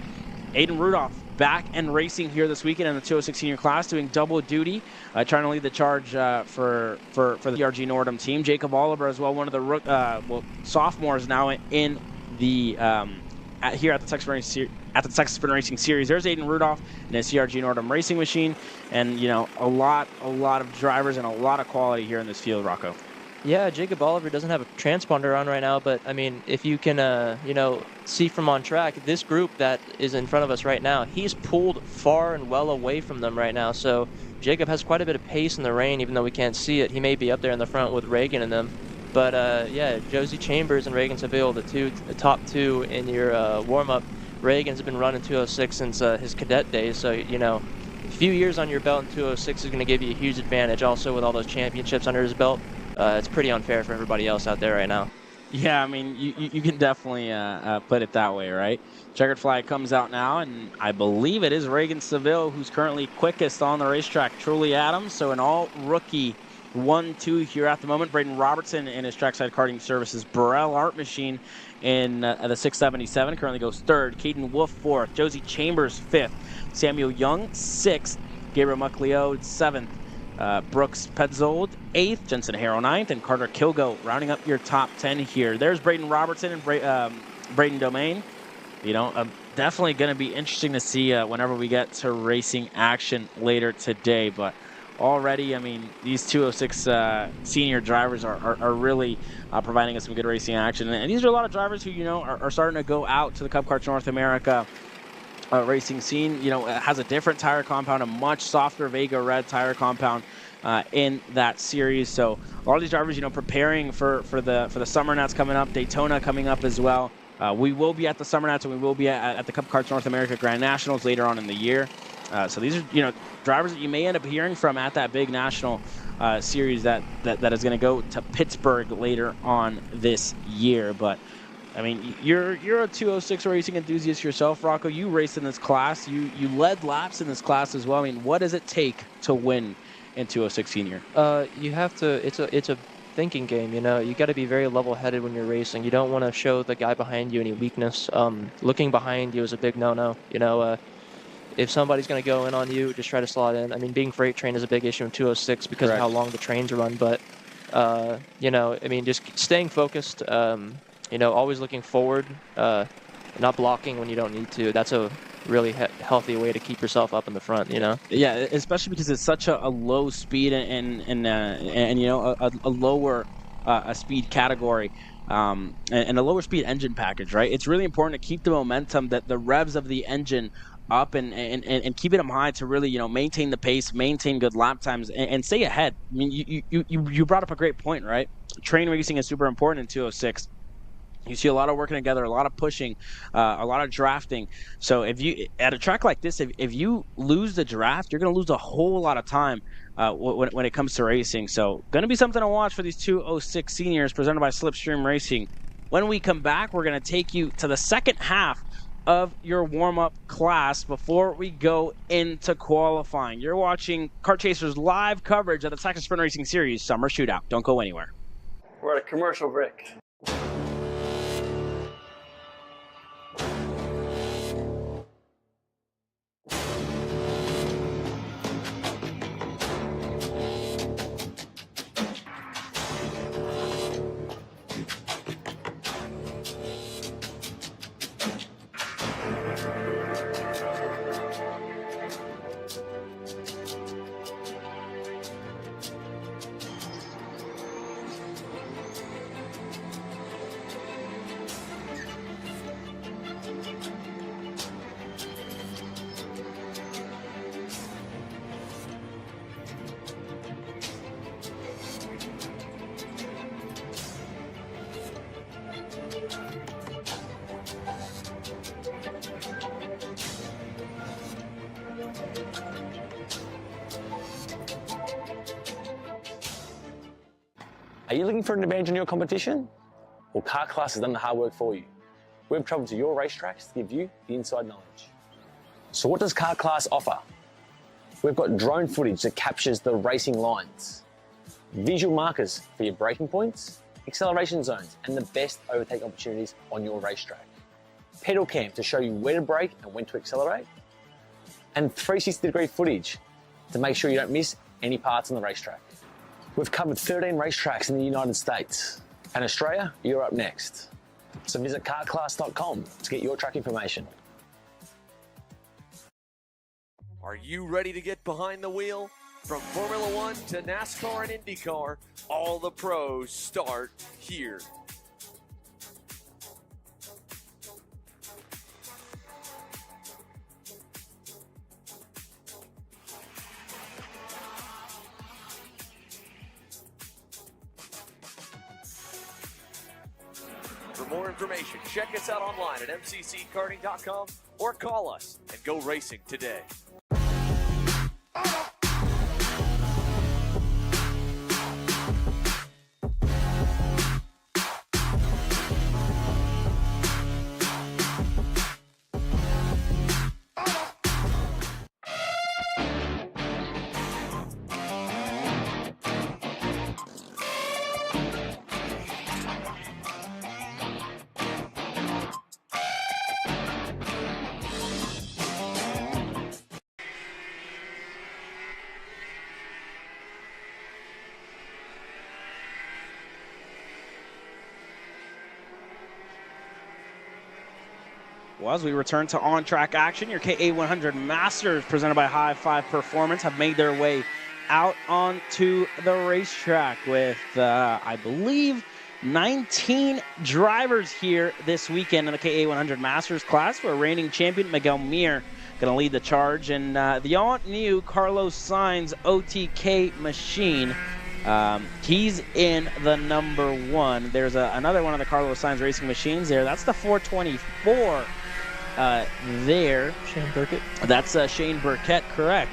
Speaker 1: Aiden Rudolph back and racing here this weekend in the 206 senior class, doing double duty, trying to lead the charge for the CRG Nordum team. Jacob Oliver as well, one of the sophomores now in the here at the Texas Sprint Racing Series. There's Aiden Rudolph in his CRG Nordum racing machine, and you know, a lot of drivers and a lot of quality here in this field, Rocco.
Speaker 2: Yeah, Jacob Oliver doesn't have a transponder on right now, but I mean, if you can, you know, see from on track, this group that is in front of us right now, he's pulled far and well away from them right now. So Jacob has quite a bit of pace in the rain, even though we can't see it. He may be up there in the front with Reagan and them. But yeah, Josie Chambers and Reagan Seville, the top two in your warm-up. Reagan's been running 206 since his cadet days, so you know, a few years on your belt in 206 is going to give you a huge advantage. Also, with all those championships under his belt. It's pretty unfair for everybody else out there right now.
Speaker 1: Yeah, I mean, you can definitely put it that way, right? Checkered flag comes out now, and I believe it is Reagan Seville who's currently quickest on the racetrack. Truly Adams, so an all-rookie 1-2 here at the moment. Braden Robertson in his Trackside Karting Services Burrell Art Machine in the 677 currently goes 3rd. Caden Wolf 4th. Josie Chambers 5th. Samuel Young 6th. Gabriel Mucleo 7th. Brooks Petzold 8th, Jensen Harrow 9th, and Carter Kilgo rounding up your top 10 here. There's Braden Robertson and Braden Domain. You know, definitely going to be interesting to see whenever we get to racing action later today. But already, I mean, these 206 senior drivers are really providing us some good racing action. And these are a lot of drivers who, you know, are starting to go out to the Cup Karts North America racing scene. You know, it has a different tire compound, a much softer Vega Red tire compound in that series. So a lot of these drivers, you know, preparing for the Summer Nats coming up, Daytona coming up as well. We will be at the Summer Nats, and we will be at the Cup Karts North America Grand Nationals later on in the year. So these are, you know, drivers that you may end up hearing from at that big national series that is going to go to Pittsburgh later on this year. But I mean, you're a 206 racing enthusiast yourself, Rocco. You raced in this class. You led laps in this class as well. I mean, what does it take to win in 206 senior?
Speaker 2: You have to. It's a thinking game. You know, you got to be very level-headed when you're racing. You don't want to show the guy behind you any weakness. Looking behind you is a big no-no. You know, if somebody's going to go in on you, just try to slot in. I mean, being freight trained is a big issue in 206 because of how long the trains run. But you know, I mean, just staying focused. You know, always looking forward, not blocking when you don't need to. That's a really healthy way to keep yourself up in the front, you know?
Speaker 1: Yeah, especially because it's such a low speed and you know, a lower speed category and a lower speed engine package, right? It's really important to keep the momentum, that the revs of the engine up and keeping them high to really, you know, maintain the pace, maintain good lap times, and stay ahead. I mean, you brought up a great point, right? Train racing is super important in 206. You see a lot of working together, a lot of pushing, a lot of drafting. So if you, at a track like this, if you lose the draft, you're going to lose a whole lot of time when it comes to racing. So going to be something to watch for these 206 seniors presented by Slipstream Racing. When we come back, we're going to take you to the second half of your warm-up class before we go into qualifying. You're watching Kart Chasers live coverage of the Texas Sprint Racing Series Summer Shootout. Don't go anywhere.
Speaker 11: We're at a commercial break.
Speaker 12: Are you looking for an advantage in your competition? Well, Car Class has done the hard work for you. We've traveled to your racetracks to give you the inside knowledge. So what does Car Class offer? We've got drone footage that captures the racing lines, visual markers for your braking points, acceleration zones, and the best overtake opportunities on your racetrack. Pedal cam to show you where to brake and when to accelerate, and 360-degree footage to make sure you don't miss any parts on the racetrack. We've covered 13 racetracks in the United States, and Australia, you're up next. So visit kartclass.com to get your track information.
Speaker 5: Are you ready to get behind the wheel? From Formula One to NASCAR and IndyCar, all the pros start here. For more information, check us out online at mcckarting.com or call us and go racing today.
Speaker 1: Well, as we return to on-track action, your KA100 Masters presented by High Five Performance have made their way out onto the racetrack with, I believe, 19 drivers here this weekend in the KA100 Masters class, where reigning champion Miguel Mir going to lead the charge, and the all-new Carlos Sainz OTK machine. He's in the number 1. There's another one of the Carlos Sainz racing machines there. That's the 424 there.
Speaker 2: Shane Burkett.
Speaker 1: That's Shane Burkett, correct.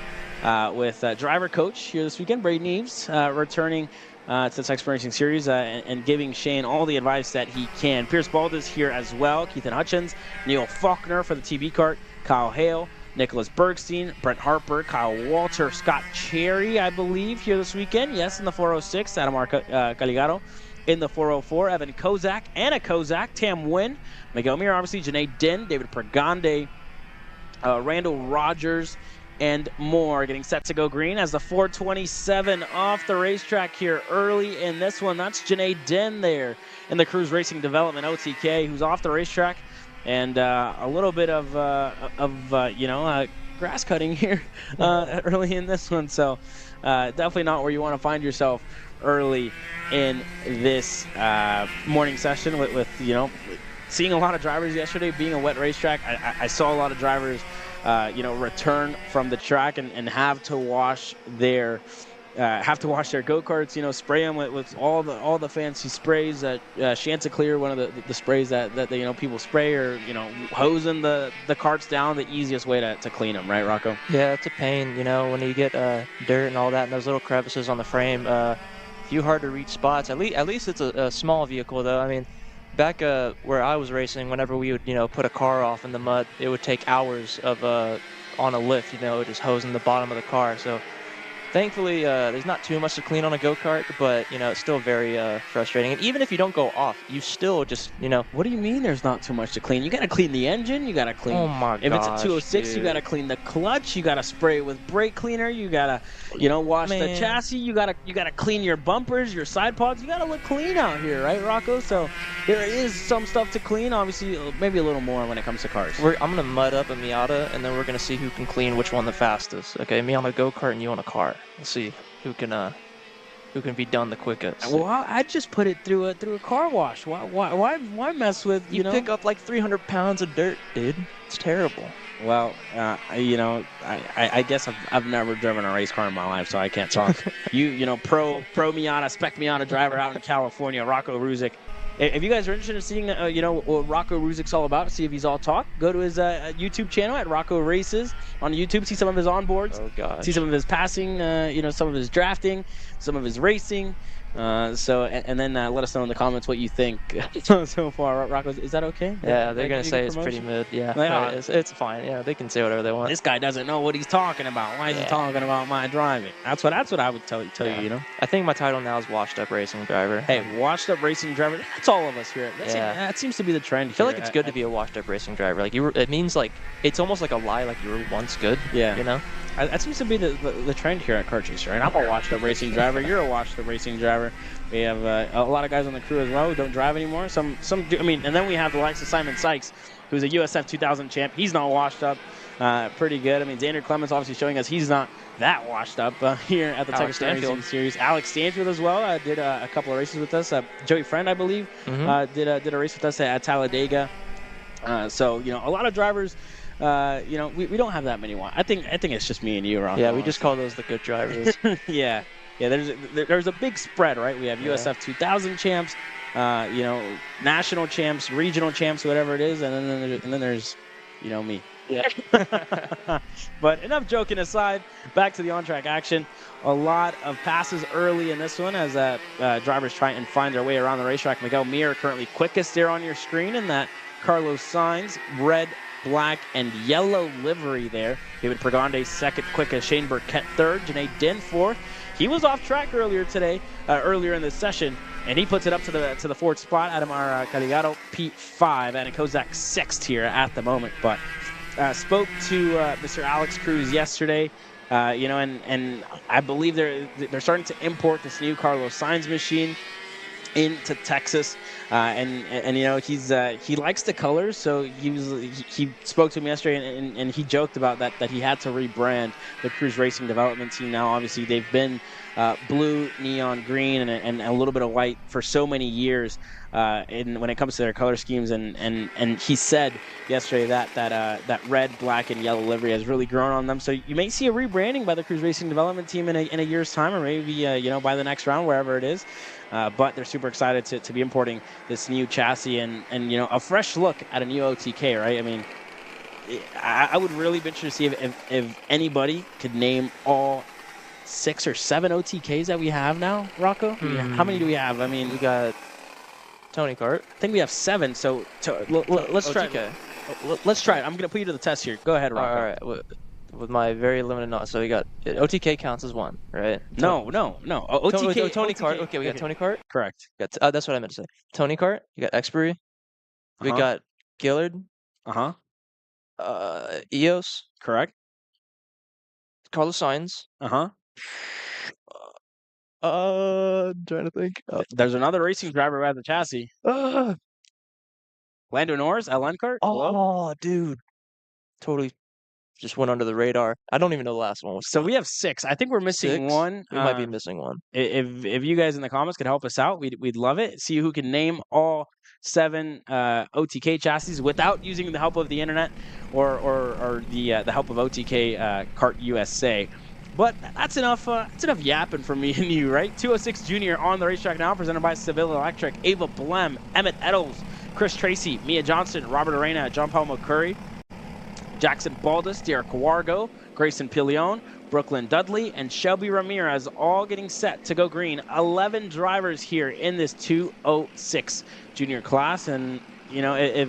Speaker 1: With driver coach here this weekend, Braden Eves, returning to the Texas Racing Series and giving Shane all the advice that he can. Pierce Baldus here as well. Keithan Hutchins, Neil Faulkner for the TB Kart, Kyle Hale, Nicholas Bergstein, Brent Harper, Kyle Walter, Scott Cherry, I believe, here this weekend. Yes, in the 406, Adamar Caligaro in the 404, Evan Kozak, Anna Kozak, Tam Nguyen, Miguel Mir, obviously, Janae Din, David Pregande, Randall Rogers, and more getting set to go green as the 427 off the racetrack here early in this one. That's Janae Din there in the Cruise Racing Development OTK, who's off the racetrack. And a little bit of grass cutting here early in this one. So definitely not where you want to find yourself early in this morning session with seeing a lot of drivers yesterday. Being a wet racetrack, I saw a lot of drivers return from the track and have to wash their go-karts, spray them with all the fancy sprays. Chanticleer, one of the sprays that people spray, or hosing the carts down, the easiest way to clean them, right, Rocco?
Speaker 2: Yeah, it's a pain, when you get dirt and all that, and those little crevices on the frame. Few hard to reach spots. At least it's a small vehicle, though. I mean, back where I was racing, whenever we would put a car off in the mud, it would take hours of on a lift, just hosing the bottom of the car. So thankfully, there's not too much to clean on a go-kart, but, it's still very frustrating. And even if you don't go off, you still just,
Speaker 1: What do you mean there's not too much to clean? You got to clean the engine. You got to clean.
Speaker 2: Oh, my
Speaker 1: If it's a 206,
Speaker 2: dude.
Speaker 1: You got to clean the clutch. You got to spray it with brake cleaner. You got to, wash the chassis. You got to clean your bumpers, your side pods. You got to look clean out here, right, Rocco? So there is some stuff to clean. Obviously, maybe a little more when it comes to cars.
Speaker 2: I'm going to mud up a Miata, and then we're going to see who can clean which one the fastest. Okay, me on a go-kart and you on a car. Let's see who can be done the quickest.
Speaker 1: Well, I'd just put it through a car wash. Why mess with
Speaker 2: you pick up like 300 pounds of dirt, dude. It's terrible.
Speaker 1: Well, I guess I've never driven a race car in my life, so I can't talk. Pro Miata, spec Miata driver out in California, Rocco Ruzic. If you guys are interested in seeing, what Rocco Ruzic's all about, see if he's all talk, go to his YouTube channel at Rocco Races on YouTube. See some of his onboards.
Speaker 2: Oh, gosh.
Speaker 1: See some of his passing, some of his drafting, some of his racing. And then let us know in the comments what you think so far. Rocco, is that okay?
Speaker 2: Yeah, they're going to say it's pretty mid. Yeah, it's fine. Yeah, they can say whatever they want.
Speaker 1: This guy doesn't know what he's talking about. Why is he talking about my driving? That's what I would tell you,
Speaker 2: I think my title now is Washed Up Racing Driver.
Speaker 1: Hey, Washed Up Racing Driver. That's all of us here. That seems to be the trend.
Speaker 2: I feel like it's good to be a washed up racing driver. Like it means like it's almost like a lie. Like you were once good.
Speaker 1: Yeah. That seems to be the trend here at Kart Chaser. And I'm a washed up racing driver. You're a washed up racing driver. We have a lot of guys on the crew as well who don't drive anymore. Some do. And then we have the likes of Simon Sykes, who's a USF 2000 champ. He's not washed up. Pretty good. Xander Clements obviously showing us he's not that washed up here at the Texas Racing Series. Alex Stanfield as well did a couple of races with us. Joey Friend, I believe, did a race with us at Talladega. So a lot of drivers. We don't have that many. I think it's just me and you, Ron.
Speaker 2: Yeah, we just call those the good drivers.
Speaker 1: Yeah. There's a big spread, right? We have USF 2000 champs, national champs, regional champs, whatever it is, and then there's, me.
Speaker 2: Yeah.
Speaker 1: But enough joking aside, back to the on-track action. A lot of passes early in this one as drivers try and find their way around the racetrack. Miguel Mir currently quickest there on your screen in that Carlos Sainz red, black, and yellow livery there. David Pregande second quickest, Shane Burkett third, Janae Din fourth. He was off track earlier in this session, and he puts it up to the fourth spot. Adamar Caligaro P5, and Kozak sixth here at the moment. But spoke to Mr. Alex Cruz yesterday, and I believe they're starting to import this new Carlos Sainz machine. into Texas, and you know he likes the colors, so he spoke to me yesterday and he joked about that he had to rebrand the Cruise Racing Development Team. Now obviously they've been blue, neon green, and a little bit of white for so many years when it comes to their color schemes, and he said yesterday that red, black, and yellow livery has really grown on them. So you may see a rebranding by the Cruise Racing Development Team in a year's time, or maybe you know, by the next round, wherever it is. But they're super excited to be importing this new chassis and you know, a fresh look at a new OTK, right? I mean, I would really be interested to see if anybody could name all 6 or 7 OTKs that we have now, Rocco. How many do we have? I mean,
Speaker 2: we got Tony Kart.
Speaker 1: I think we have 7. So let's try. Let's try it. I'm gonna put you to the test here. Go ahead, Rocco.
Speaker 2: All right. With my very limited knowledge, so we got OTK counts as 1, right?
Speaker 1: No. OTK.
Speaker 2: Tony Kart. Okay, we got Tony Kart.
Speaker 1: Correct.
Speaker 2: That's what I meant to say. Tony Kart. You got Expiry. We got Gillard. EOS.
Speaker 1: Correct.
Speaker 2: Carlos Sainz. Trying to think.
Speaker 1: There's another racing driver who has the chassis. Lando Norris, LN Kart.
Speaker 2: Oh, dude. Totally just went under the radar. I don't even know the last one.
Speaker 1: So we have 6. I think we're missing
Speaker 2: 6?
Speaker 1: 1.
Speaker 2: We might be missing 1.
Speaker 1: If you guys in the comments could help us out, we'd love it. See who can name all 7 OTK chassis without using the help of the internet or the help of OTK Kart USA. But that's enough yapping from me and you, right? 206 Junior on the racetrack now, presented by Seville Electric. Ava Blem, Emmett Eddles, Chris Tracy, Mia Johnson, Robert Arena, John Paul McCurry, Jackson Baldus, Derek Wargo, Grayson Pilion, Brooklyn Dudley, and Shelby Ramirez all getting set to go green. 11 drivers here in this 206 Junior class. And, you know, if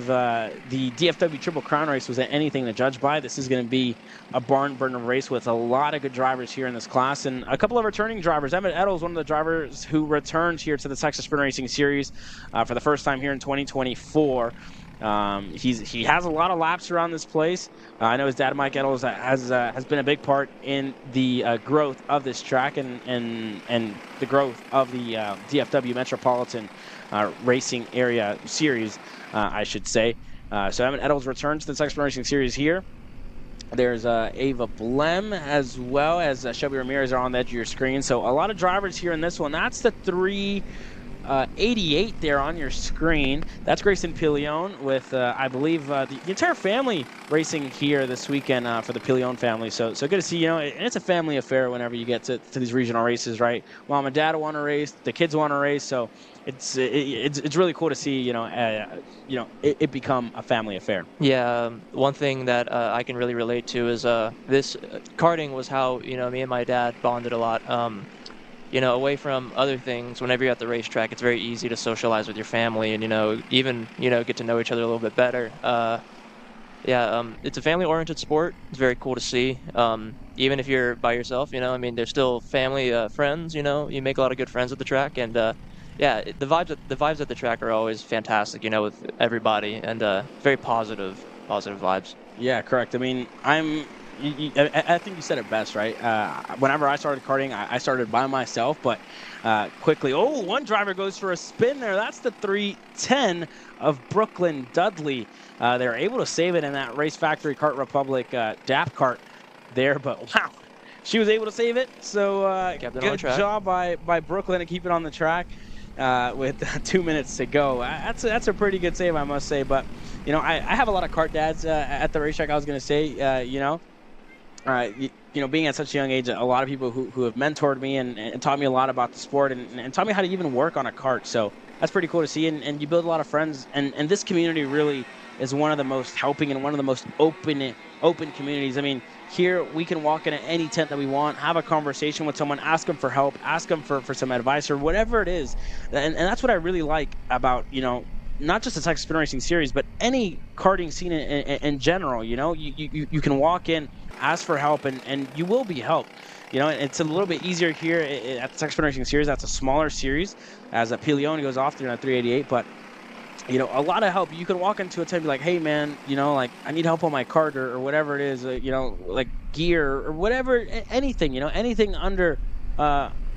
Speaker 1: the DFW Triple Crown race was anything to judge by, this is going to be a barn burner race with a lot of good drivers here in this class. And a couple of returning drivers. Emmett Eddles, one of the drivers who returned here to the Texas Sprint Racing Series for the first time here in 2024. He has a lot of laps around this place. I know his dad, Mike Eddles, has been a big part in the growth of this track and the growth of the DFW Metropolitan Racing Area Series, I should say. So Emmett Eddles returns to the Texas Racing Series here. There's Ava Blem as well as Shelby Ramirez are on the edge of your screen. So a lot of drivers here in this one. That's the 388 there on your screen. That's Grayson Pilion with, I believe, the entire family racing here this weekend for the Pilion family. So good to see, you know, and it's a family affair whenever you get to these regional races, right? Mom and dad want to race, the kids want to race, so it's really cool to see, you know, it become a family affair.
Speaker 2: Yeah, one thing that I can really relate to is this karting was how, you know, me and my dad bonded a lot. You know, away from other things, whenever you're at the racetrack, it's very easy to socialize with your family and, you know, even, you know, get to know each other a little bit better. It's a family-oriented sport. It's very cool to see. Even if you're by yourself, you know, I mean, there's still family, friends, you know, you make a lot of good friends at the track. And, the vibes at the track are always fantastic, you know, with everybody, and very positive vibes.
Speaker 1: Yeah, correct. I mean, I think you said it best, right? Whenever I started karting, I started by myself, but quickly, one driver goes for a spin there. That's the 310 of Brooklyn Dudley. They were able to save it in that Race Factory Kart Republic DAP kart there, but wow, she was able to save it. So good job by Brooklyn to keep it on the track with 2 minutes to go. That's a pretty good save, I must say. But, you know, I have a lot of kart dads at the racetrack. I was going to say, you know, being at such a young age, a lot of people who have mentored me and taught me a lot about the sport and taught me how to even work on a kart. So that's pretty cool to see. And you build a lot of friends. And this community really is one of the most helping and one of the most open communities. I mean, here we can walk into any tent that we want, have a conversation with someone, ask them for help, ask them for some advice or whatever it is. And that's what I really like about, you know, not just the Texas Sprint Racing Series, but any karting scene in general. You know, you can walk in, ask for help, and you will be helped. You know, it's a little bit easier here at the Texas Sprint Racing Series. That's a smaller series, as a Pilion goes off there on a 388. But, you know, a lot of help. You can walk into a tent and be like, hey, man, you know, like, I need help on my kart or whatever it is, you know, like gear or whatever, anything, you know, anything under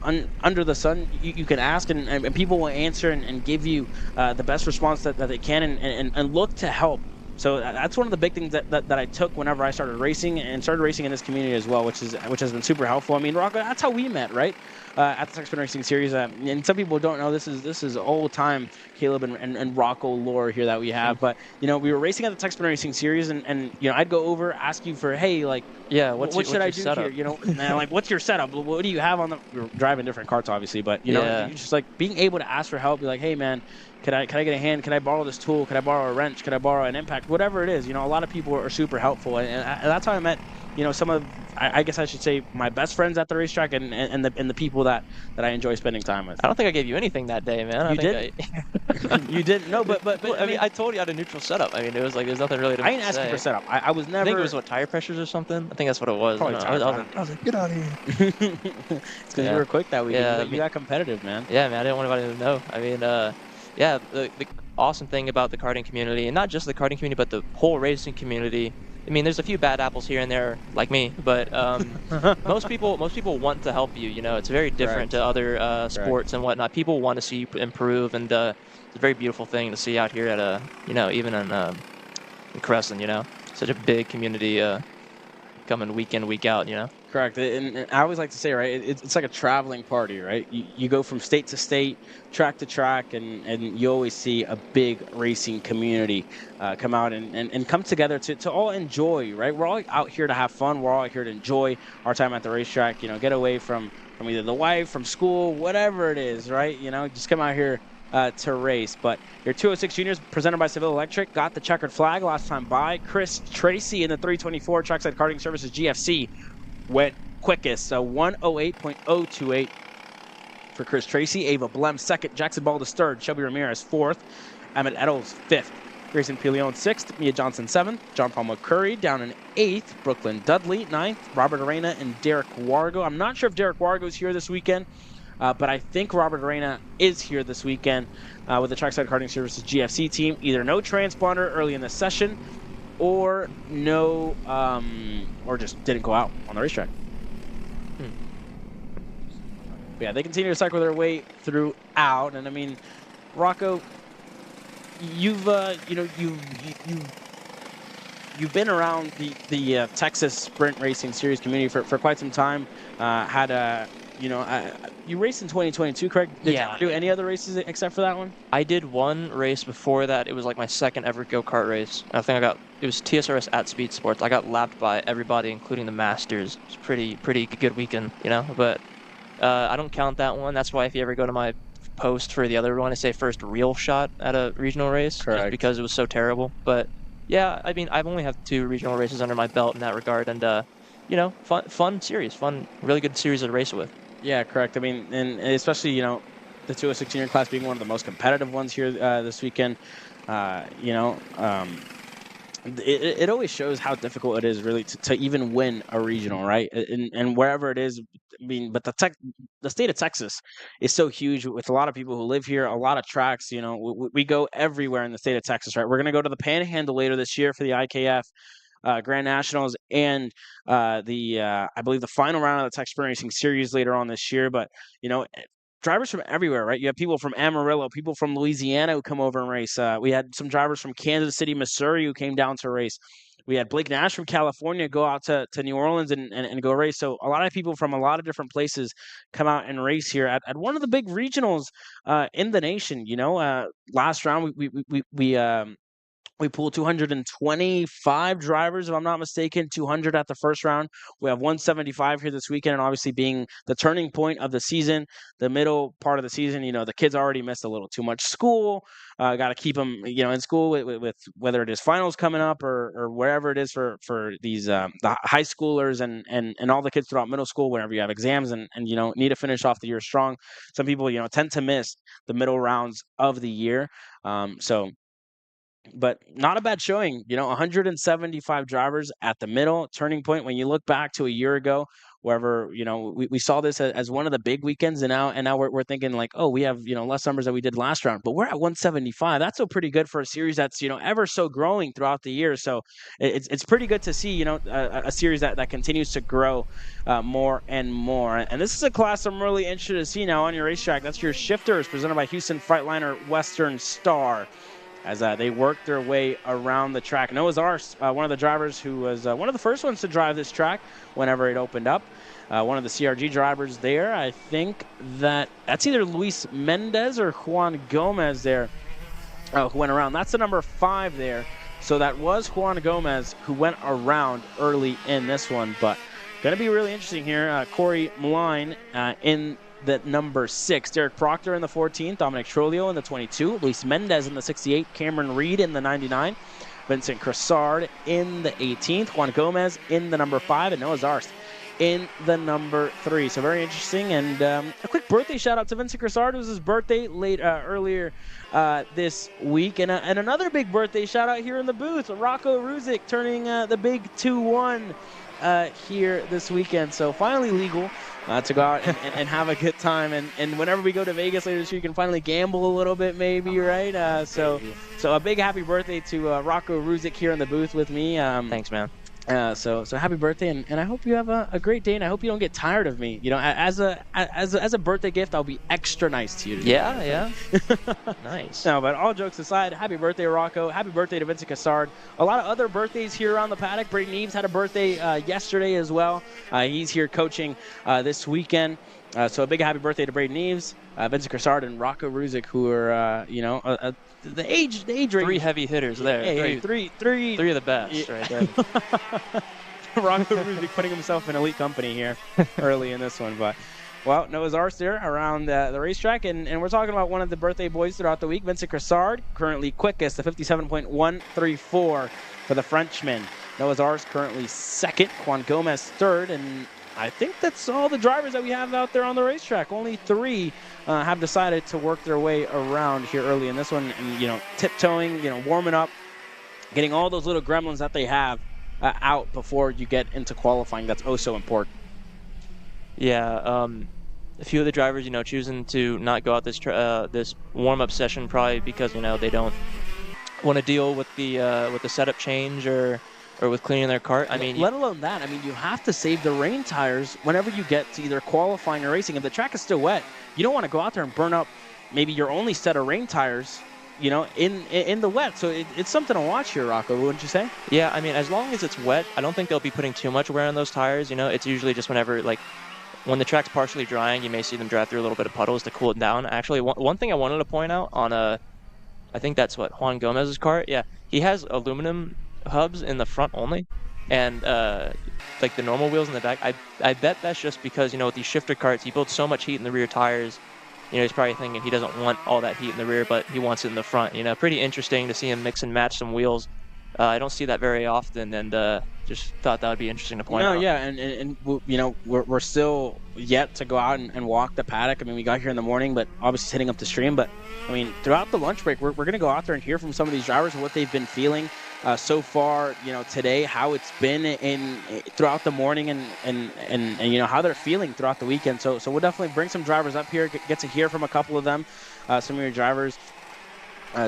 Speaker 1: under the sun, you can ask, and people will answer and give you the best response that they can, and look to help. So that's one of the big things that I took whenever I started racing and started racing in this community as well, which has been super helpful. I mean, Rocco, that's how we met, right? At the Texas Racing Series, and some people don't know this is old time Caleb and Rocco lore here that we have. But we were racing at the Texas Racing Series, and I'd go over, ask you for, hey, like, what should I do
Speaker 2: setup?
Speaker 1: here? And I'm like, what's your setup? What do you have on the? We were driving different carts, obviously, but just like being able to ask for help, be like, hey, man. Can I get a hand? Can I borrow this tool? Can I borrow a wrench? Can I borrow an impact? Whatever it is, a lot of people are super helpful, and that's how I met, some of, I guess I should say, my best friends at the racetrack, and the people that I enjoy spending time with.
Speaker 2: I don't think I gave you anything that day, man.
Speaker 1: You did. You didn't. No, but
Speaker 2: well, I mean, I told you I had a neneutral setup. I mean, it was like there's nothing really to
Speaker 1: I didn't ask you for setup. I was never.
Speaker 2: I think it was tire pressures or something. I think that's what it was.
Speaker 1: Probably
Speaker 2: I was like, get out of here.
Speaker 1: It's because you were quick that week. Yeah, you got competitive, man.
Speaker 2: Yeah, man. I didn't want anybody to know. I mean, yeah, the awesome thing about the karting community, and not just the karting community, but the whole racing community. I mean, there's a few bad apples here and there, like me, but most people want to help you. It's very different to other sports and whatnot. People want to see you improve, and it's a very beautiful thing to see out here at even in Cresson. Such a big community coming week in, week out.
Speaker 1: Correct. And I always like to say, right, it's like a traveling party, right? You go from state to state, track to track, and you always see a big racing community come out and come together to all enjoy, right? We're all out here to have fun. We're all out here to enjoy our time at the racetrack, get away from either the wife, from school, whatever it is, right? Just come out here to race. But your 206 Juniors, presented by Seville Electric, got the checkered flag last time by. Chris Tracy in the 324 Trackside Karting Services GFC went quickest, so 108.028 for Chris Tracy. Ava Blem second, Jackson Baldus third, Shelby Ramirez fourth, Emmett Eddles fifth, Grayson Pilion sixth, Mia Johnson seventh, John Paul McCurry down in eighth, Brooklyn Dudley ninth, Robert Arena and Derek Wargo. I'm not sure if Derek Wargo is here this weekend, but I think Robert Arena is here this weekend with the Trackside Karting Services GFC team. Either no transponder early in the session, or no, or just didn't go out on the racetrack. But yeah, they continue to cycle their way throughout, and I mean, Rocco, you've been around the Texas Sprint Racing Series community for quite some time. You raced in 2022, correct? Did you do any other races except for that one?
Speaker 2: I did one race before that. It was like my second ever go-kart race. I think it was TSRS at Speed Sports. I got lapped by everybody, including the Masters. It's pretty good weekend, but I don't count that one. That's why if you ever go to my post for the other one, I say first real shot at a regional race, just because it was so terrible. But yeah, I mean, I've only had 2 regional races under my belt in that regard, and fun series, really good series to race with.
Speaker 1: Yeah, correct. I mean, and especially, the 206 Junior class being one of the most competitive ones here this weekend, it always shows how difficult it is really to even win a regional, right? And wherever it is, I mean, but the state of Texas is so huge with a lot of people who live here, a lot of tracks, we go everywhere in the state of Texas, right? We're going to go to the Panhandle later this year for the IKF Grand Nationals and I believe the final round of the Texas Sprint Racing Series later on this year. But drivers from everywhere, right? You have people from Amarillo, people from Louisiana who come over and race. We had some drivers from Kansas City, Missouri who came down to race. We had Blake Nash from California go out to New Orleans and go race. So a lot of people from a lot of different places come out and race here at one of the big regionals in the nation. Last round we pooled 225 drivers, if I'm not mistaken, 200 at the first round. We have 175 here this weekend, and obviously being the turning point of the season, the middle part of the season, the kids already missed a little too much school. Got to keep them, in school with whether it is finals coming up or wherever it is for these the high schoolers and all the kids throughout middle school, whenever you have exams and need to finish off the year strong. Some people, tend to miss the middle rounds of the year. So but not a bad showing. 175 drivers at the middle turning point. When you look back to a year ago, wherever we saw this as one of the big weekends, and now we're thinking like, oh, we have less numbers than we did last round, but we're at 175. That's still pretty good for a series that's ever so growing throughout the year. So it's pretty good to see a series that continues to grow more and more. And this is a class I'm really interested to see now on your racetrack. That's your shifters, presented by Houston Freightliner Western Star, as they work their way around the track. Noah's Arse, one of the drivers who was one of the first ones to drive this track whenever it opened up. One of the CRG drivers there. I think that's either Luis Mendez or Juan Gomez there who went around. That's the number 5 there. So that was Juan Gomez who went around early in this one. But going to be really interesting here. Corey Mline in the number 6. Derek Proctor in the 14th. Dominic Trolio in the 22. Luis Mendez in the 68. Cameron Reed in the 99. Vincent Cressard in the 18th. Juan Gomez in the number 5. And Noah Zarst in the number 3. So very interesting. And a quick birthday shout out to Vincent Cressard. It was his birthday earlier this week. And another big birthday shout out here in the booth. Rocco Ruzic turning the big 2-1 here this weekend. So finally legal to go out and have a good time. And whenever we go to Vegas later this year, you can finally gamble a little bit maybe, right? So a big happy birthday to Rocco Ruzic here in the booth with me.
Speaker 2: Thanks, man.
Speaker 1: So happy birthday, and I hope you have a great day, and I hope you don't get tired of me. As a birthday gift, I'll be extra nice to you today.
Speaker 2: Yeah. Nice.
Speaker 1: No, but all jokes aside, happy birthday, Rocco. Happy birthday to Vincent Cassard. A lot of other birthdays here around the paddock. Braden Eves had a birthday yesterday as well. He's here coaching this weekend. So a big happy birthday to Braden Eves, Vincent Cassard, and Rocco Ruzic, who are the age range.
Speaker 2: 3 heavy hitters there.
Speaker 1: Hey, three
Speaker 2: of the best, right there.
Speaker 1: Rocco Ruzic putting himself in elite company here early in this one. But, well, Noah's Arse there around the racetrack. And we're talking about one of the birthday boys throughout the week, Vincent Cressard, currently quickest, the 57.134 for the Frenchman. Noah's Arse currently 2nd, Juan Gomez 3rd, and I think that's all the drivers that we have out there on the racetrack. Only 3 have decided to work their way around here early in this one, and tiptoeing, warming up, getting all those little gremlins that they have out before you get into qualifying. That's oh so important.
Speaker 2: Yeah, a few of the drivers, choosing to not go out this this warm-up session probably because they don't want to deal with the setup change or with cleaning their cart. I mean,
Speaker 1: let alone that. I mean, you have to save the rain tires whenever you get to either qualifying or racing. If the track is still wet, you don't want to go out there and burn up maybe your only set of rain tires, in the wet. So it's something to watch here, Rocco, wouldn't you say?
Speaker 2: Yeah, I mean, as long as it's wet, I don't think they'll be putting too much wear on those tires. It's usually just whenever, when the track's partially drying, you may see them drive through a little bit of puddles to cool it down. Actually, one thing I wanted to point out on I think that's Juan Gomez's cart. Yeah, he has aluminum hubs in the front only, and the normal wheels in the back. I bet that's just because with these shifter carts, he builds so much heat in the rear tires. He's probably thinking he doesn't want all that heat in the rear, but he wants it in the front. Pretty interesting to see him mix and match some wheels. I don't see that very often, and just thought that would be interesting to point out.
Speaker 1: Yeah, and we're still yet to go out and walk the paddock. I mean, we got here in the morning, but obviously setting up the stream. But I mean, throughout the lunch break, we're going to go out there and hear from some of these drivers and what they've been feeling so far. Today, how it's been throughout the morning, and how they're feeling throughout the weekend. So we'll definitely bring some drivers up here, get to hear from a couple of them, some of your drivers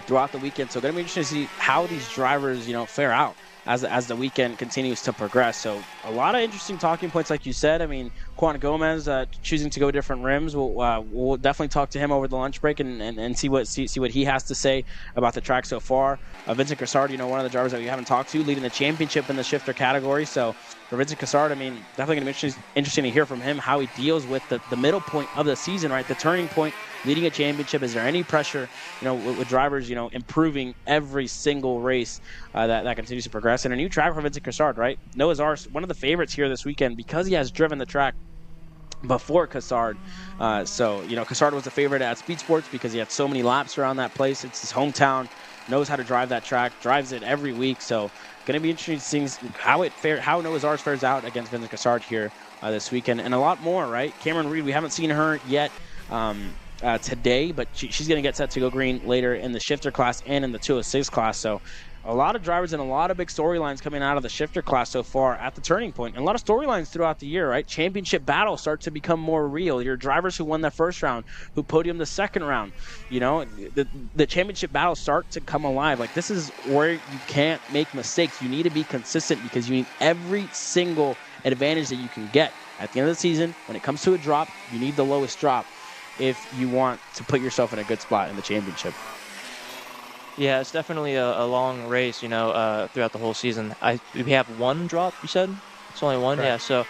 Speaker 1: throughout the weekend. So going to be interesting to see how these drivers, fare out as the weekend continues to progress. So a lot of interesting talking points, like you said. I mean, Juan Gomez choosing to go different rims. We'll definitely talk to him over the lunch break and see what he has to say about the track so far. Vincent Cassard, one of the drivers that we haven't talked to, leading the championship in the shifter category. So for Vincent Cassard, I mean, definitely going to be interesting to hear from him how he deals with the middle point of the season, right? The turning point, leading a championship. Is there any pressure, with drivers, improving every single race that continues to progress? And a new driver for Vincent Cassard, right? Noah's Arse, one of the favorites here this weekend because he has driven the track before Cassard. Cassard was a favorite at Speed Sports because he had so many laps around that place. It's his hometown, knows how to drive that track, drives it every week. So going to be interesting to see how Noah's Arse fares out against Vincent Cassard here this weekend, and a lot more, right? Cameron Reed, we haven't seen her yet today, but she's going to get set to go green later in the shifter class and in the 206 class. So a lot of drivers and a lot of big storylines coming out of the shifter class so far at the turning point. And a lot of storylines throughout the year, right? Championship battles start to become more real. Your drivers who won the first round, who podiumed the second round, you know, the championship battles start to come alive. Like, this is where you can't make mistakes. You need to be consistent because you need every single advantage that you can get. At the end of the season, when it comes to a drop, you need the lowest drop if you want to put yourself in a good spot in the championship.
Speaker 2: Yeah, it's definitely a long race, you know, throughout the whole season. We have one drop, you said? It's only one?
Speaker 1: Correct.
Speaker 2: Yeah,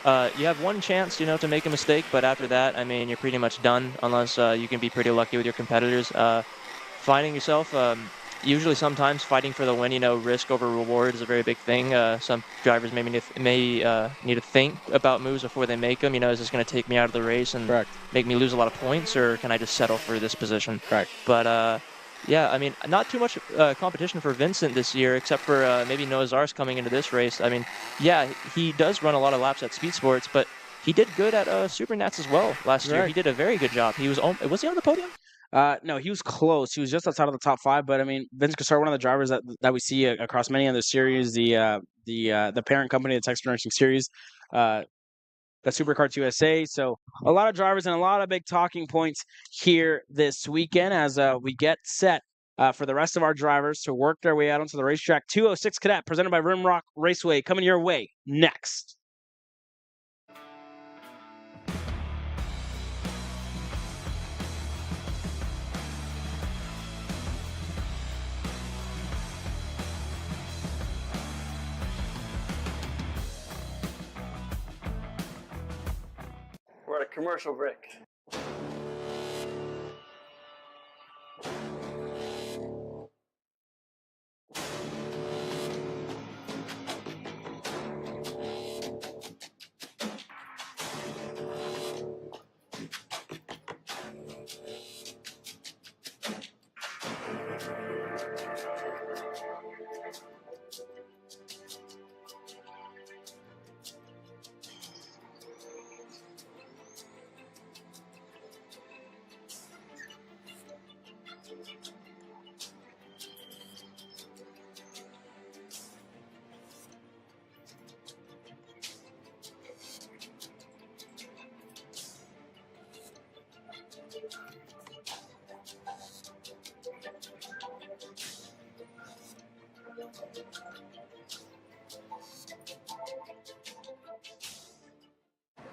Speaker 2: so you have one chance, you know, to make a mistake, but after that, I mean, you're pretty much done unless you can be pretty lucky with your competitors. Finding yourself, usually sometimes fighting for the win, you know, risk over reward is a very big thing. Some drivers maybe need to think about moves before they make them. You know, is this going to take me out of the race and make me lose a lot of points, or can I just settle for this position?
Speaker 1: Correct.
Speaker 2: But yeah, I mean, not too much competition for Vincent this year, except for maybe Noah Zars coming into this race. I mean, yeah, he does run a lot of laps at Speed Sports, but he did good at Super Nats as well last year. He did a very good job. He was he on the podium?
Speaker 1: No, he was close. He was just outside of the top 5. But I mean, Vince Cassar, one of the drivers that we see across many other series, the parent company, the Texas Racing Series, the Supercars USA. So a lot of drivers and a lot of big talking points here this weekend as we get set for the rest of our drivers to work their way out onto the racetrack. 206 Cadet, presented by Rimrock Raceway, coming your way next.
Speaker 11: We're at a commercial break.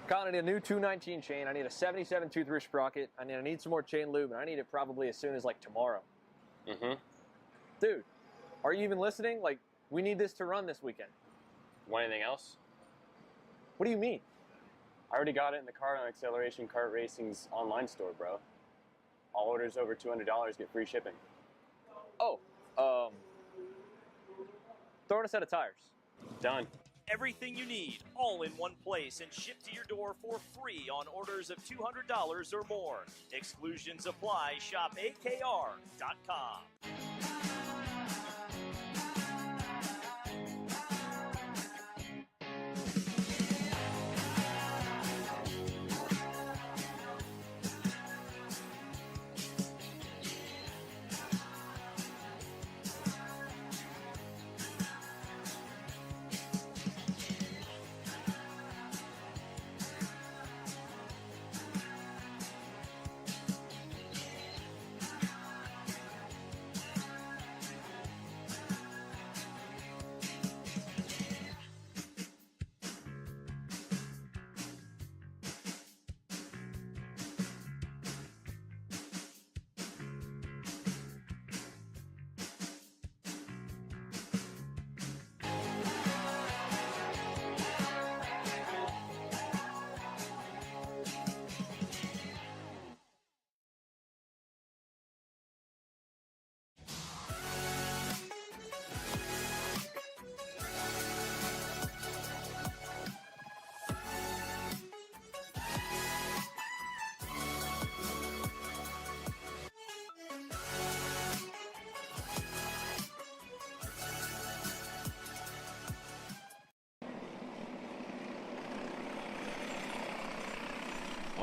Speaker 3: Colin, I need a new 219 chain. I need a 77 tooth sprocket. I need some more chain lube, and I need it probably as soon as like tomorrow. Dude, are you even listening? Like, we need this to run this weekend.
Speaker 13: Want anything else?
Speaker 3: What do you mean?
Speaker 13: I already got it in the Kart on Acceleration Kart Racing's online store, bro. All orders over $200 get free shipping.
Speaker 3: Oh, throw in a set of tires.
Speaker 13: Done.
Speaker 5: Everything you need, all in one place, and shipped to your door for free on orders of $200 or more. Exclusions apply. Shop AKR.com.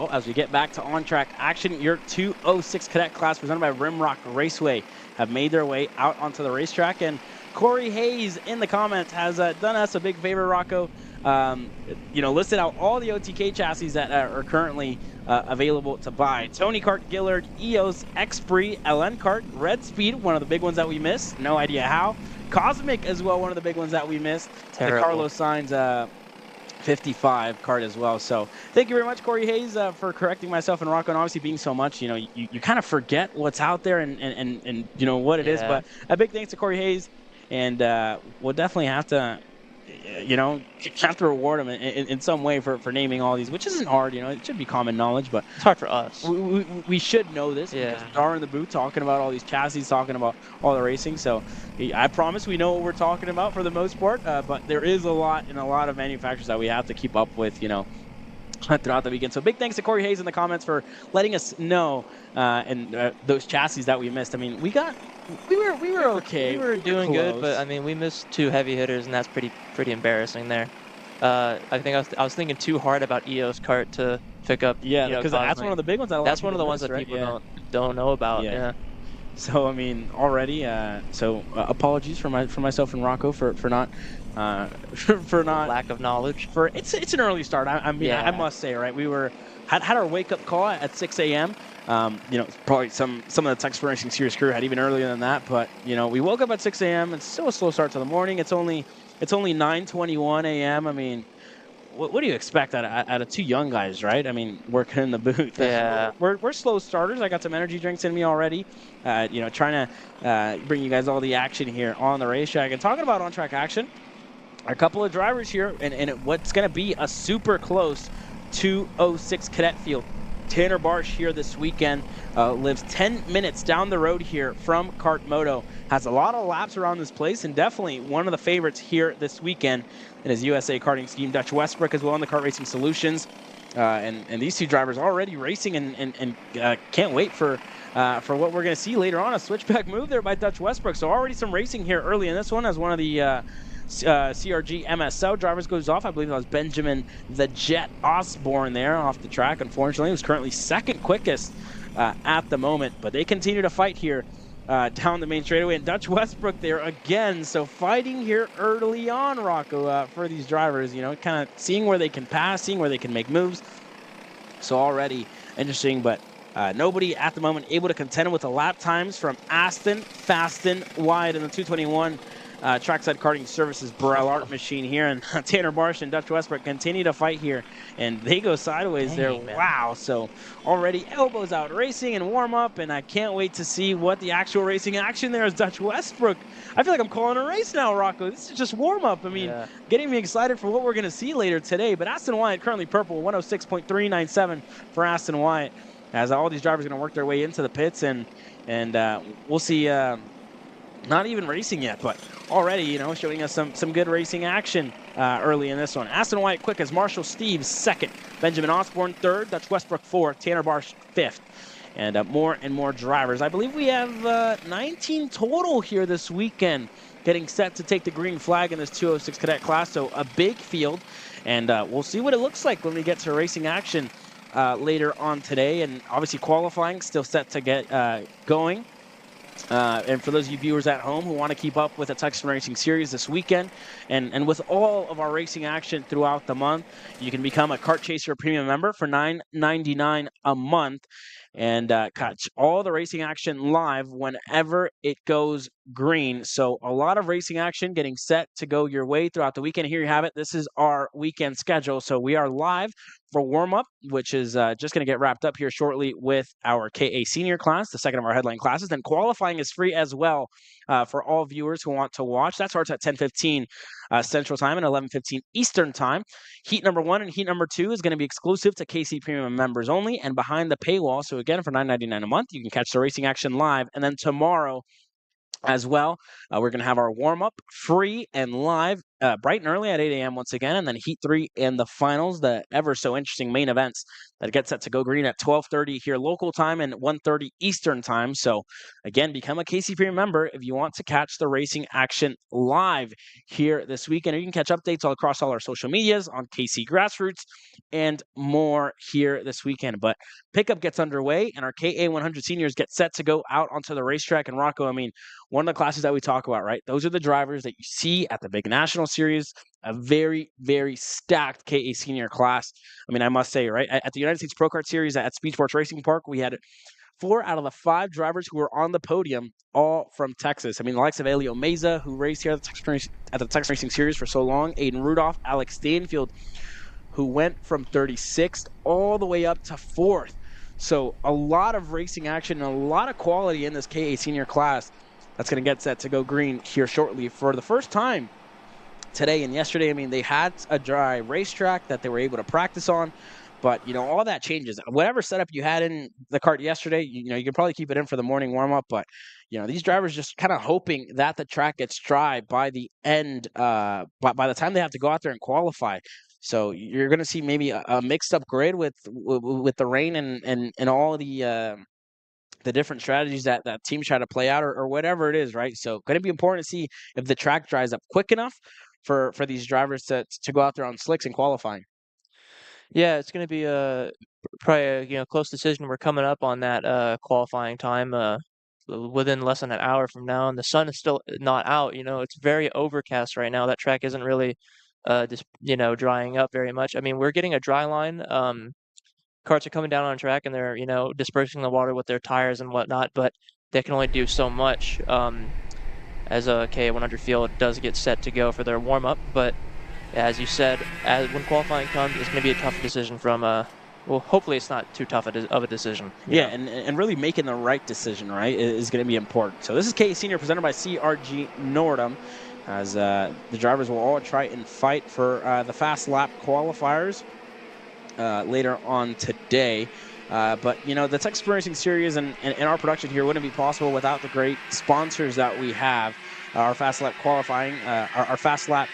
Speaker 1: as we get back to on-track action, your 206 cadet class presented by Rimrock Raceway have made their way out onto the racetrack. And Corey Hayes in the comments has done us a big favor, Rocco. Listed out all the OTK chassis that are currently available to buy. Tony Kart, Gillard, EOS, Xpree, LN Kart, Red Speed, one of the big ones that we missed. No idea how. Cosmic as well, one of the big ones that we missed.
Speaker 2: Terrible.
Speaker 1: The Carlos Sainz 55 card as well. So thank you very much, Corey Hayes, for correcting myself and Rocco, and obviously being so much. You kind of forget what's out there and what it is. But a big thanks to Corey Hayes, and we'll definitely have to reward him in some way for naming all these, which isn't hard. It should be common knowledge, but
Speaker 2: it's hard for us.
Speaker 1: We should know this because we are in the booth talking about all these chassis, talking about all the racing. So I promise we know what we're talking about for the most part, but there is a lot of manufacturers that we have to keep up with, throughout the weekend. So big thanks to Corey Hayes in the comments for letting us know and those chassis that we missed. I mean, we were okay.
Speaker 2: We were doing good, but I mean, we missed 2 heavy hitters, and that's pretty embarrassing there. I think I was thinking too hard about EOS Kart to pick up.
Speaker 1: Yeah, because that's one of the big ones.
Speaker 2: That's one of the ones that people don't know about. Yeah.
Speaker 1: So I mean, already. Apologies for myself and Rocco for not. For not
Speaker 2: lack of knowledge.
Speaker 1: It's an early start. I must say, right? We had our wake up call at 6 a.m. Probably some of the Texas Racing Series crew had even earlier than that. But we woke up at 6 a.m. It's still a slow start to the morning. It's only 9:21 a.m. I mean, what do you expect out of 2 young guys, right? I mean, working in the booth.
Speaker 2: Yeah.
Speaker 1: We're slow starters. I got some energy drinks in me already. Trying to bring you guys all the action here on the racetrack. And talking about on-track action, a couple of drivers here, and what's going to be a super close 206 cadet field. Tanner Barsh here this weekend lives 10 minutes down the road here from KartMoto. Has a lot of laps around this place, and definitely one of the favorites here this weekend in his USA karting scheme. Dutch Westbrook as well in the Kart Racing Solutions. And these 2 drivers already racing and can't wait for what we're going to see later on. A switchback move there by Dutch Westbrook. So already some racing here early in this one as one of the CRG MSL drivers goes off. I believe that was Benjamin the Jet Osborne there off the track. Unfortunately, he was currently second quickest at the moment, but they continue to fight here down the main straightaway. And Dutch Westbrook there again. So fighting here early on, Rocco, for these drivers, kind of seeing where they can pass, seeing where they can make moves. So already interesting, but nobody at the moment able to contend with the lap times from Aston, Fasten, Wide, and the 221 Trackside Karting Services Burrell Art Machine here. And Tanner Barsh and Dutch Westbrook continue to fight here, and they go sideways there. Man. Wow. So already elbows out racing and warm up, and I can't wait to see what the actual racing action there is. Dutch Westbrook, I feel like I'm calling a race now, Rocco. This is just warm up. I mean, getting me excited for what we're going to see later today. But Aston Wyatt currently purple, 106.397 for Aston Wyatt, as all these drivers are going to work their way into the pits, and we'll see. Not even racing yet, but already, showing us some good racing action early in this one. Aston Wyatt quick as Marshall Steves second, Benjamin Osborne third, Dutch Westbrook fourth, Tanner Barsh fifth, and more drivers. I believe we have 19 total here this weekend getting set to take the green flag in this 206 cadet class, so a big field, and we'll see what it looks like when we get to racing action later on today, and obviously qualifying still set to get going. And for those of you viewers at home who want to keep up with the Texas Racing Series this weekend and with all of our racing action throughout the month, you can become a Kart Chaser Premium member for $9.99 a month and catch all the racing action live whenever it goes green. So a lot of racing action getting set to go your way throughout the weekend. Here you have it. This is our weekend schedule. So we are live for warm-up, which is just going to get wrapped up here shortly with our KA Senior class, the second of our headline classes. Then qualifying is free as well for all viewers who want to watch. That starts at 10:15 Central Time and 11:15 Eastern Time. Heat number 1 and heat number 2 is going to be exclusive to KC Premium members only and behind the paywall. So again, for $9.99 a month, you can catch the racing action live. And then tomorrow as well, we're going to have our warm-up free and live bright and early at 8 a.m. once again, and then Heat 3 in the finals, the ever so interesting main events that get set to go green at 12:30 here local time and 1:30 Eastern time. So again, become a KCP member if you want to catch the racing action live here this weekend. You can catch updates all across all our social medias on KC Grassroots and more here this weekend. But pickup gets underway, and our KA100 seniors get set to go out onto the racetrack. And Rocco, I mean, one of the classes that we talk about, right? Those are the drivers that you see at the big national series, a very, very stacked KA senior class. I mean, I must say, right, at the United States Pro Kart Series at Speed Sports Racing Park, we had 4 out of the 5 drivers who were on the podium, all from Texas. I mean, the likes of Elio Meza, who raced here at the Texas Racing Series for so long, Aiden Rudolph, Alex Stanfield, who went from 36th all the way up to 4th. So a lot of racing action and a lot of quality in this KA senior class that's going to get set to go green here shortly for the first time today and yesterday. I mean, they had a dry racetrack that they were able to practice on, but, you know, all that changes. Whatever setup you had in the kart yesterday, you know, you can probably keep it in for the morning warm-up, but, you know, these drivers just kind of hoping that the track gets dry by the end, by the time they have to go out there and qualify. So you're going to see maybe a mixed-up grid with the rain and all the different strategies that teams try to play out or whatever it is, right? So going to be important to see if the track dries up quick enough for these drivers to go out there on slicks and qualifying.
Speaker 2: Yeah, it's going to be probably a close decision. We're coming up on that qualifying time within less than an hour from now, and the sun is still not out. You know, it's very overcast right now. That track isn't really just drying up very much. I mean, we're getting a dry line. Carts are coming down on track and they're dispersing the water with their tires and whatnot, but they can only do so much as a KA100 field does get set to go for their warm up. But as you said, when qualifying comes, it's going to be a tough decision from well, hopefully it's not too tough of a decision.
Speaker 1: Yeah, and really making the right decision, right, is going to be important. So this is KA Senior presented by CRG Nordum, as the drivers will all try and fight for the fast lap qualifiers later on today. But, you know, the Texas Racing Series and our production here wouldn't be possible without the great sponsors that we have. Our fast lap qualifying, our fast lap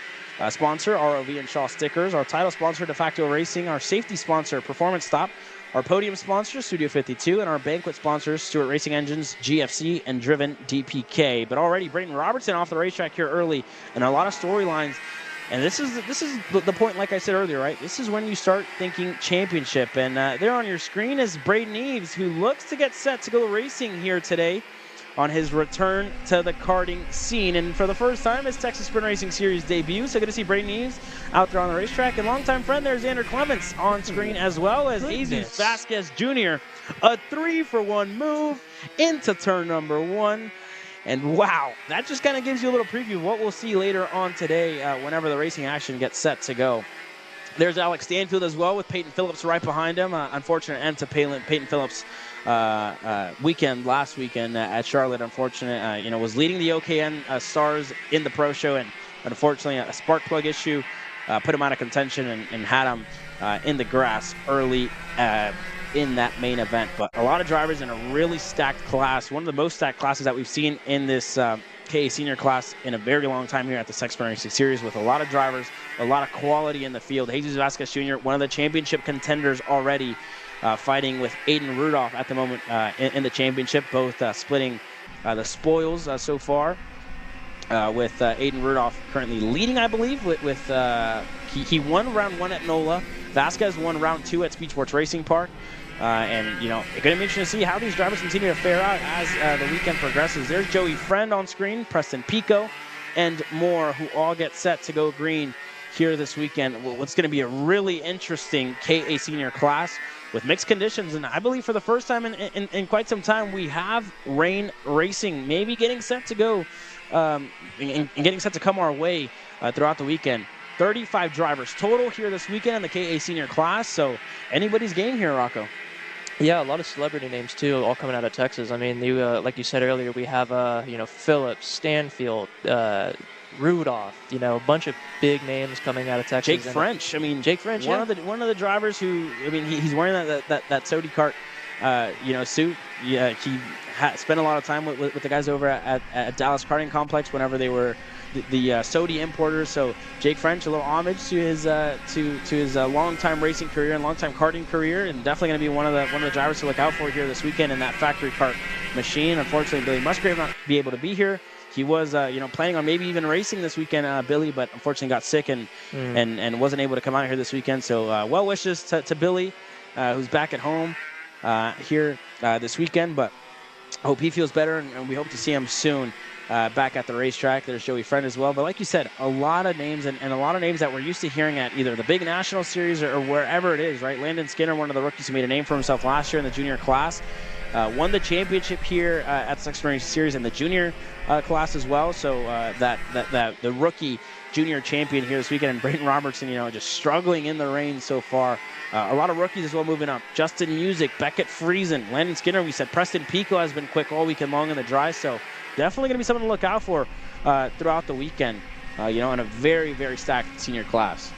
Speaker 1: sponsor, ROV and Shaw Stickers, our title sponsor, De Facto Racing, our safety sponsor, Performance Stop, our podium sponsor, Studio 52, and our banquet sponsors, Stewart Racing Engines, GFC, and Driven DPK. But already, Brayton Robertson off the racetrack here early, and a lot of storylines. And this is the point, like I said earlier, right? This is when you start thinking championship. And there on your screen is Braden Eves, who looks to get set to go racing here today on his return to the karting scene. And for the first time, his Texas Sprint Racing Series debut. So good to see Braden Eves out there on the racetrack. And longtime friend there, Xander Clements, on screen, as well as Jesus Vasquez Jr. A 3-for-1 move into turn number 1. And wow, that just kind of gives you a little preview of what we'll see later on today whenever the racing action gets set to go. There's Alex Stanfield as well, with Peyton Phillips right behind him. Unfortunate end to Peyton Phillips' weekend last weekend at Charlotte. Unfortunate, was leading the OKN Stars in the Pro Show, and unfortunately a spark plug issue put him out of contention and had him in the grass early in that main event. But a lot of drivers in a really stacked class, one of the most stacked classes that we've seen in this KA senior class in a very long time here at the Texas Racing Series, with a lot of drivers, a lot of quality in the field. Jesus Vasquez Jr., one of the championship contenders already, fighting with Aiden Rudolph at the moment in the championship, both splitting the spoils so far. With Aiden Rudolph currently leading, I believe, he won round 1 at NOLA. Vasquez won round 2 at Speed Sports Racing Park. And, it's going to be interesting to see how these drivers continue to fare out as the weekend progresses. There's Joey Friend on screen, Preston Pico, and more, who all get set to go green here this weekend. What's going to be a really interesting KA senior class with mixed conditions. And I believe for the first time in quite some time, we have rain racing maybe getting set to go and getting set to come our way throughout the weekend. 35 drivers total here this weekend in the KA senior class. So anybody's game here, Rocco.
Speaker 2: Yeah, a lot of celebrity names too, all coming out of Texas. I mean, like you said earlier, we have Phillips, Stanfield, Rudolph. A bunch of big names coming out of Texas.
Speaker 1: Jake French. Jake French, one of the drivers who, he's wearing that Sodi Kart suit. Yeah, he spent a lot of time with the guys over at Dallas Karting Complex whenever they were the Sodi importers. So Jake French, a little homage to his long-time racing career and long-time karting career, and definitely going to be one of the drivers to look out for here this weekend in that factory kart machine. Unfortunately, Billy Musgrave not be able to be here. He was, planning on maybe even racing this weekend, Billy, but unfortunately got sick and wasn't able to come out here this weekend. So well wishes to Billy, who's back at home here this weekend. But I hope he feels better, and we hope to see him soon back at the racetrack. There's Joey Friend as well. But like you said, a lot of names and a lot of names that we're used to hearing at either the big national series or wherever it is, right? Landon Skinner, one of the rookies who made a name for himself last year in the junior class. Won the championship here at the Texas Racing Series in the junior class as well. So that the rookie junior champion here this weekend, and Brayden Robertson, just struggling in the rain so far. A lot of rookies as well moving up. Justin Music, Beckett Friesen, Landon Skinner. We said Preston Pico has been quick all weekend long in the dry. So definitely going to be something to look out for throughout the weekend. In a very, very stacked senior class.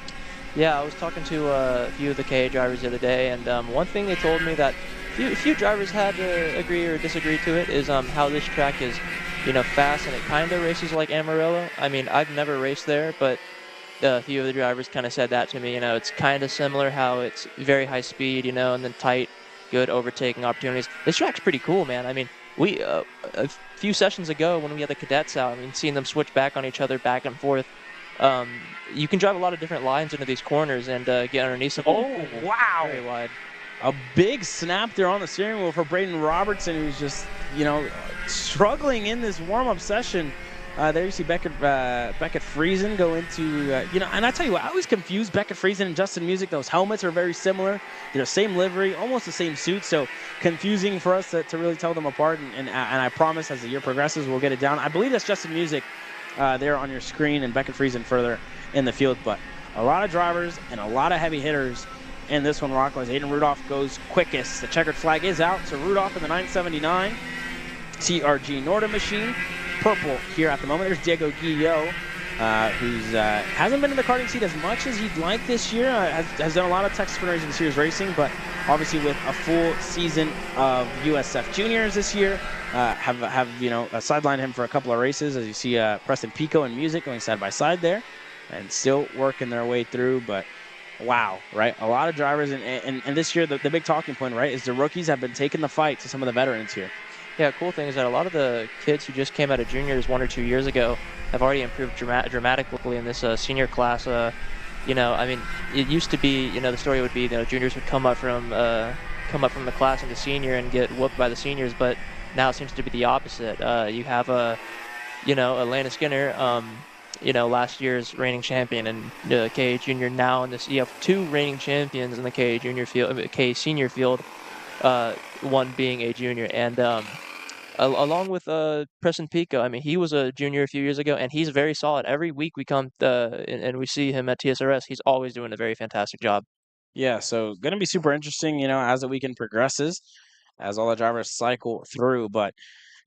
Speaker 2: Yeah, I was talking to a few of the KA drivers the other day, and one thing they told me that a few drivers had to agree or disagree to it is how this track is, fast, and it kind of races like Amarillo. I mean, I've never raced there, but a few of the drivers kind of said that to me. It's kind of similar how it's very high speed, and then tight, good overtaking opportunities. This track's pretty cool, man. I mean, we a few sessions ago when we had the cadets out, seeing them switch back on each other, back and forth. You can drive a lot of different lines into these corners and get underneath some.
Speaker 1: Oh, wow!
Speaker 2: Very wide.
Speaker 1: A big snap there on the steering wheel for Brayden Robertson, who's just, struggling in this warm-up session. There you see Beckett Friesen go into, and I tell you what, I always confuse Beckett Friesen and Justin Music. Those helmets are very similar. Same livery, almost the same suit, so confusing for us to really tell them apart. And I promise as the year progresses, we'll get it down. I believe that's Justin Music there on your screen, and Beckett Friesen further in the field. But a lot of drivers and a lot of heavy hitters in this one, Rocco, as Aiden Rudolph goes quickest. The checkered flag is out, so Rudolph in the 979. TRG Norden machine. Purple here at the moment. There's Diego Guillot, who's hasn't been in the karting seat as much as he'd like this year. Has done a lot of Texas Sprint Racing Series racing, but obviously with a full season of USF Juniors this year, have sidelined him for a couple of races. As you see, Preston Pico and Music going side by side there, and still working their way through. But wow, right? A lot of drivers, and this year the big talking point, right, is the rookies have been taking the fight to some of the veterans here.
Speaker 2: Yeah, cool thing is that a lot of the kids who just came out of juniors 1 or 2 years ago have already improved dramatically in this senior class. It used to be, the story would be, juniors would come up from the class into senior and get whooped by the seniors, but now it seems to be the opposite. You have a Landon Skinner, last year's reigning champion, and KA Junior now in this. You have 2 reigning champions in the KA Junior field, KA Senior field, one being a junior, and along with Preston Pico. He was a junior a few years ago, and he's very solid. Every week we come and we see him at TSRS. He's always doing a very fantastic job.
Speaker 1: Yeah, so going to be super interesting, as the weekend progresses, as all the drivers cycle through. But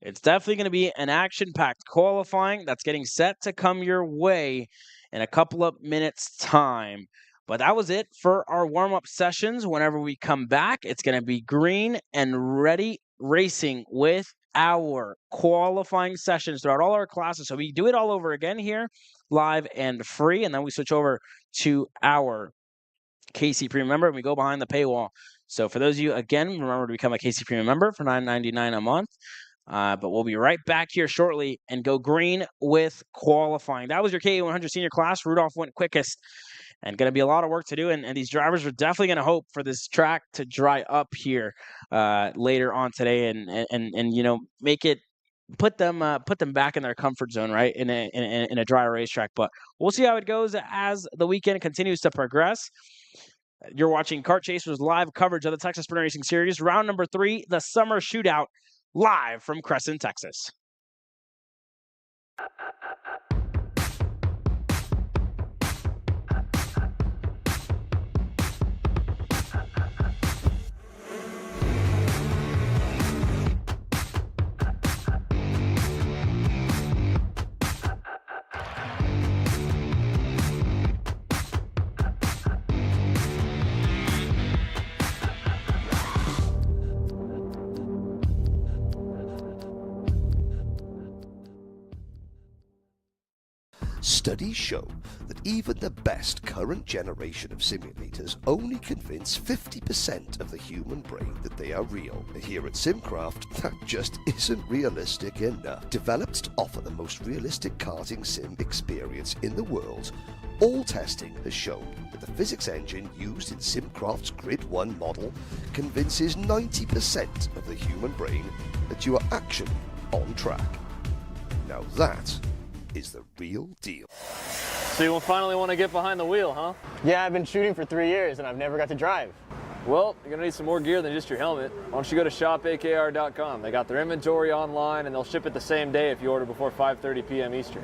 Speaker 1: it's definitely going to be an action-packed qualifying that's getting set to come your way in a couple of minutes' time. But that was it for our warm-up sessions. Whenever we come back, it's going to be green and ready racing with our qualifying sessions throughout all our classes. So we do it all over again here, live and free, and then we switch over to our KC Premium member, and we go behind the paywall. So for those of you, again, remember to become a KC Premium member for $9.99 a month. But we'll be right back here shortly and go green with qualifying. That was your KA100 senior class. Rudolph went quickest, and going to be a lot of work to do. And these drivers are definitely going to hope for this track to dry up here later on today, and make it put them back in their comfort zone, right, in a dry racetrack. But we'll see how it goes as the weekend continues to progress. You're watching Kart Chasers live coverage of the Texas Sprint Racing Series, round number 3, the Summer Shootout, live from Cresson, Texas.
Speaker 7: Studies show that even the best current generation of simulators only convince 50% of the human brain that they are real. Here at Simcraft, that just isn't realistic enough. Developed to offer the most realistic karting sim experience in the world, all testing has shown that the physics engine used in Simcraft's Grid 1 model convinces 90% of the human brain that you are actually on track. Now that is the real deal.
Speaker 3: So you finally want to get behind the wheel, huh?
Speaker 4: Yeah, I've been shooting for 3 years and I've never got to drive.
Speaker 3: Well, you're gonna need some more gear than just your helmet. Why don't you go to shopakr.com? They got their inventory online and they'll ship it the same day if you order before 5:30 p.m. Eastern.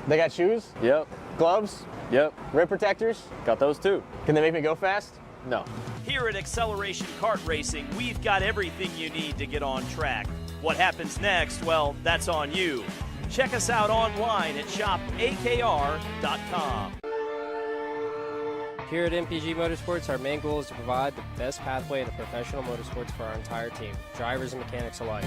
Speaker 4: They got shoes?
Speaker 3: Yep.
Speaker 4: Gloves?
Speaker 3: Yep.
Speaker 4: Rip protectors?
Speaker 3: Got those too.
Speaker 4: Can they make me go fast?
Speaker 3: No.
Speaker 5: Here at Acceleration Kart Racing, we've got everything you need to get on track. What happens next? Well, that's on you. Check us out online at shopakr.com.
Speaker 6: Here at MPG Motorsports, our main goal is to provide the best pathway into professional motorsports for our entire team, drivers and mechanics alike.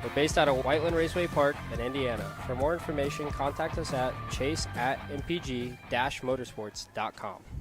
Speaker 6: We're based out of Whiteland Raceway Park in Indiana. For more information, contact us at chase@mpg-motorsports.com.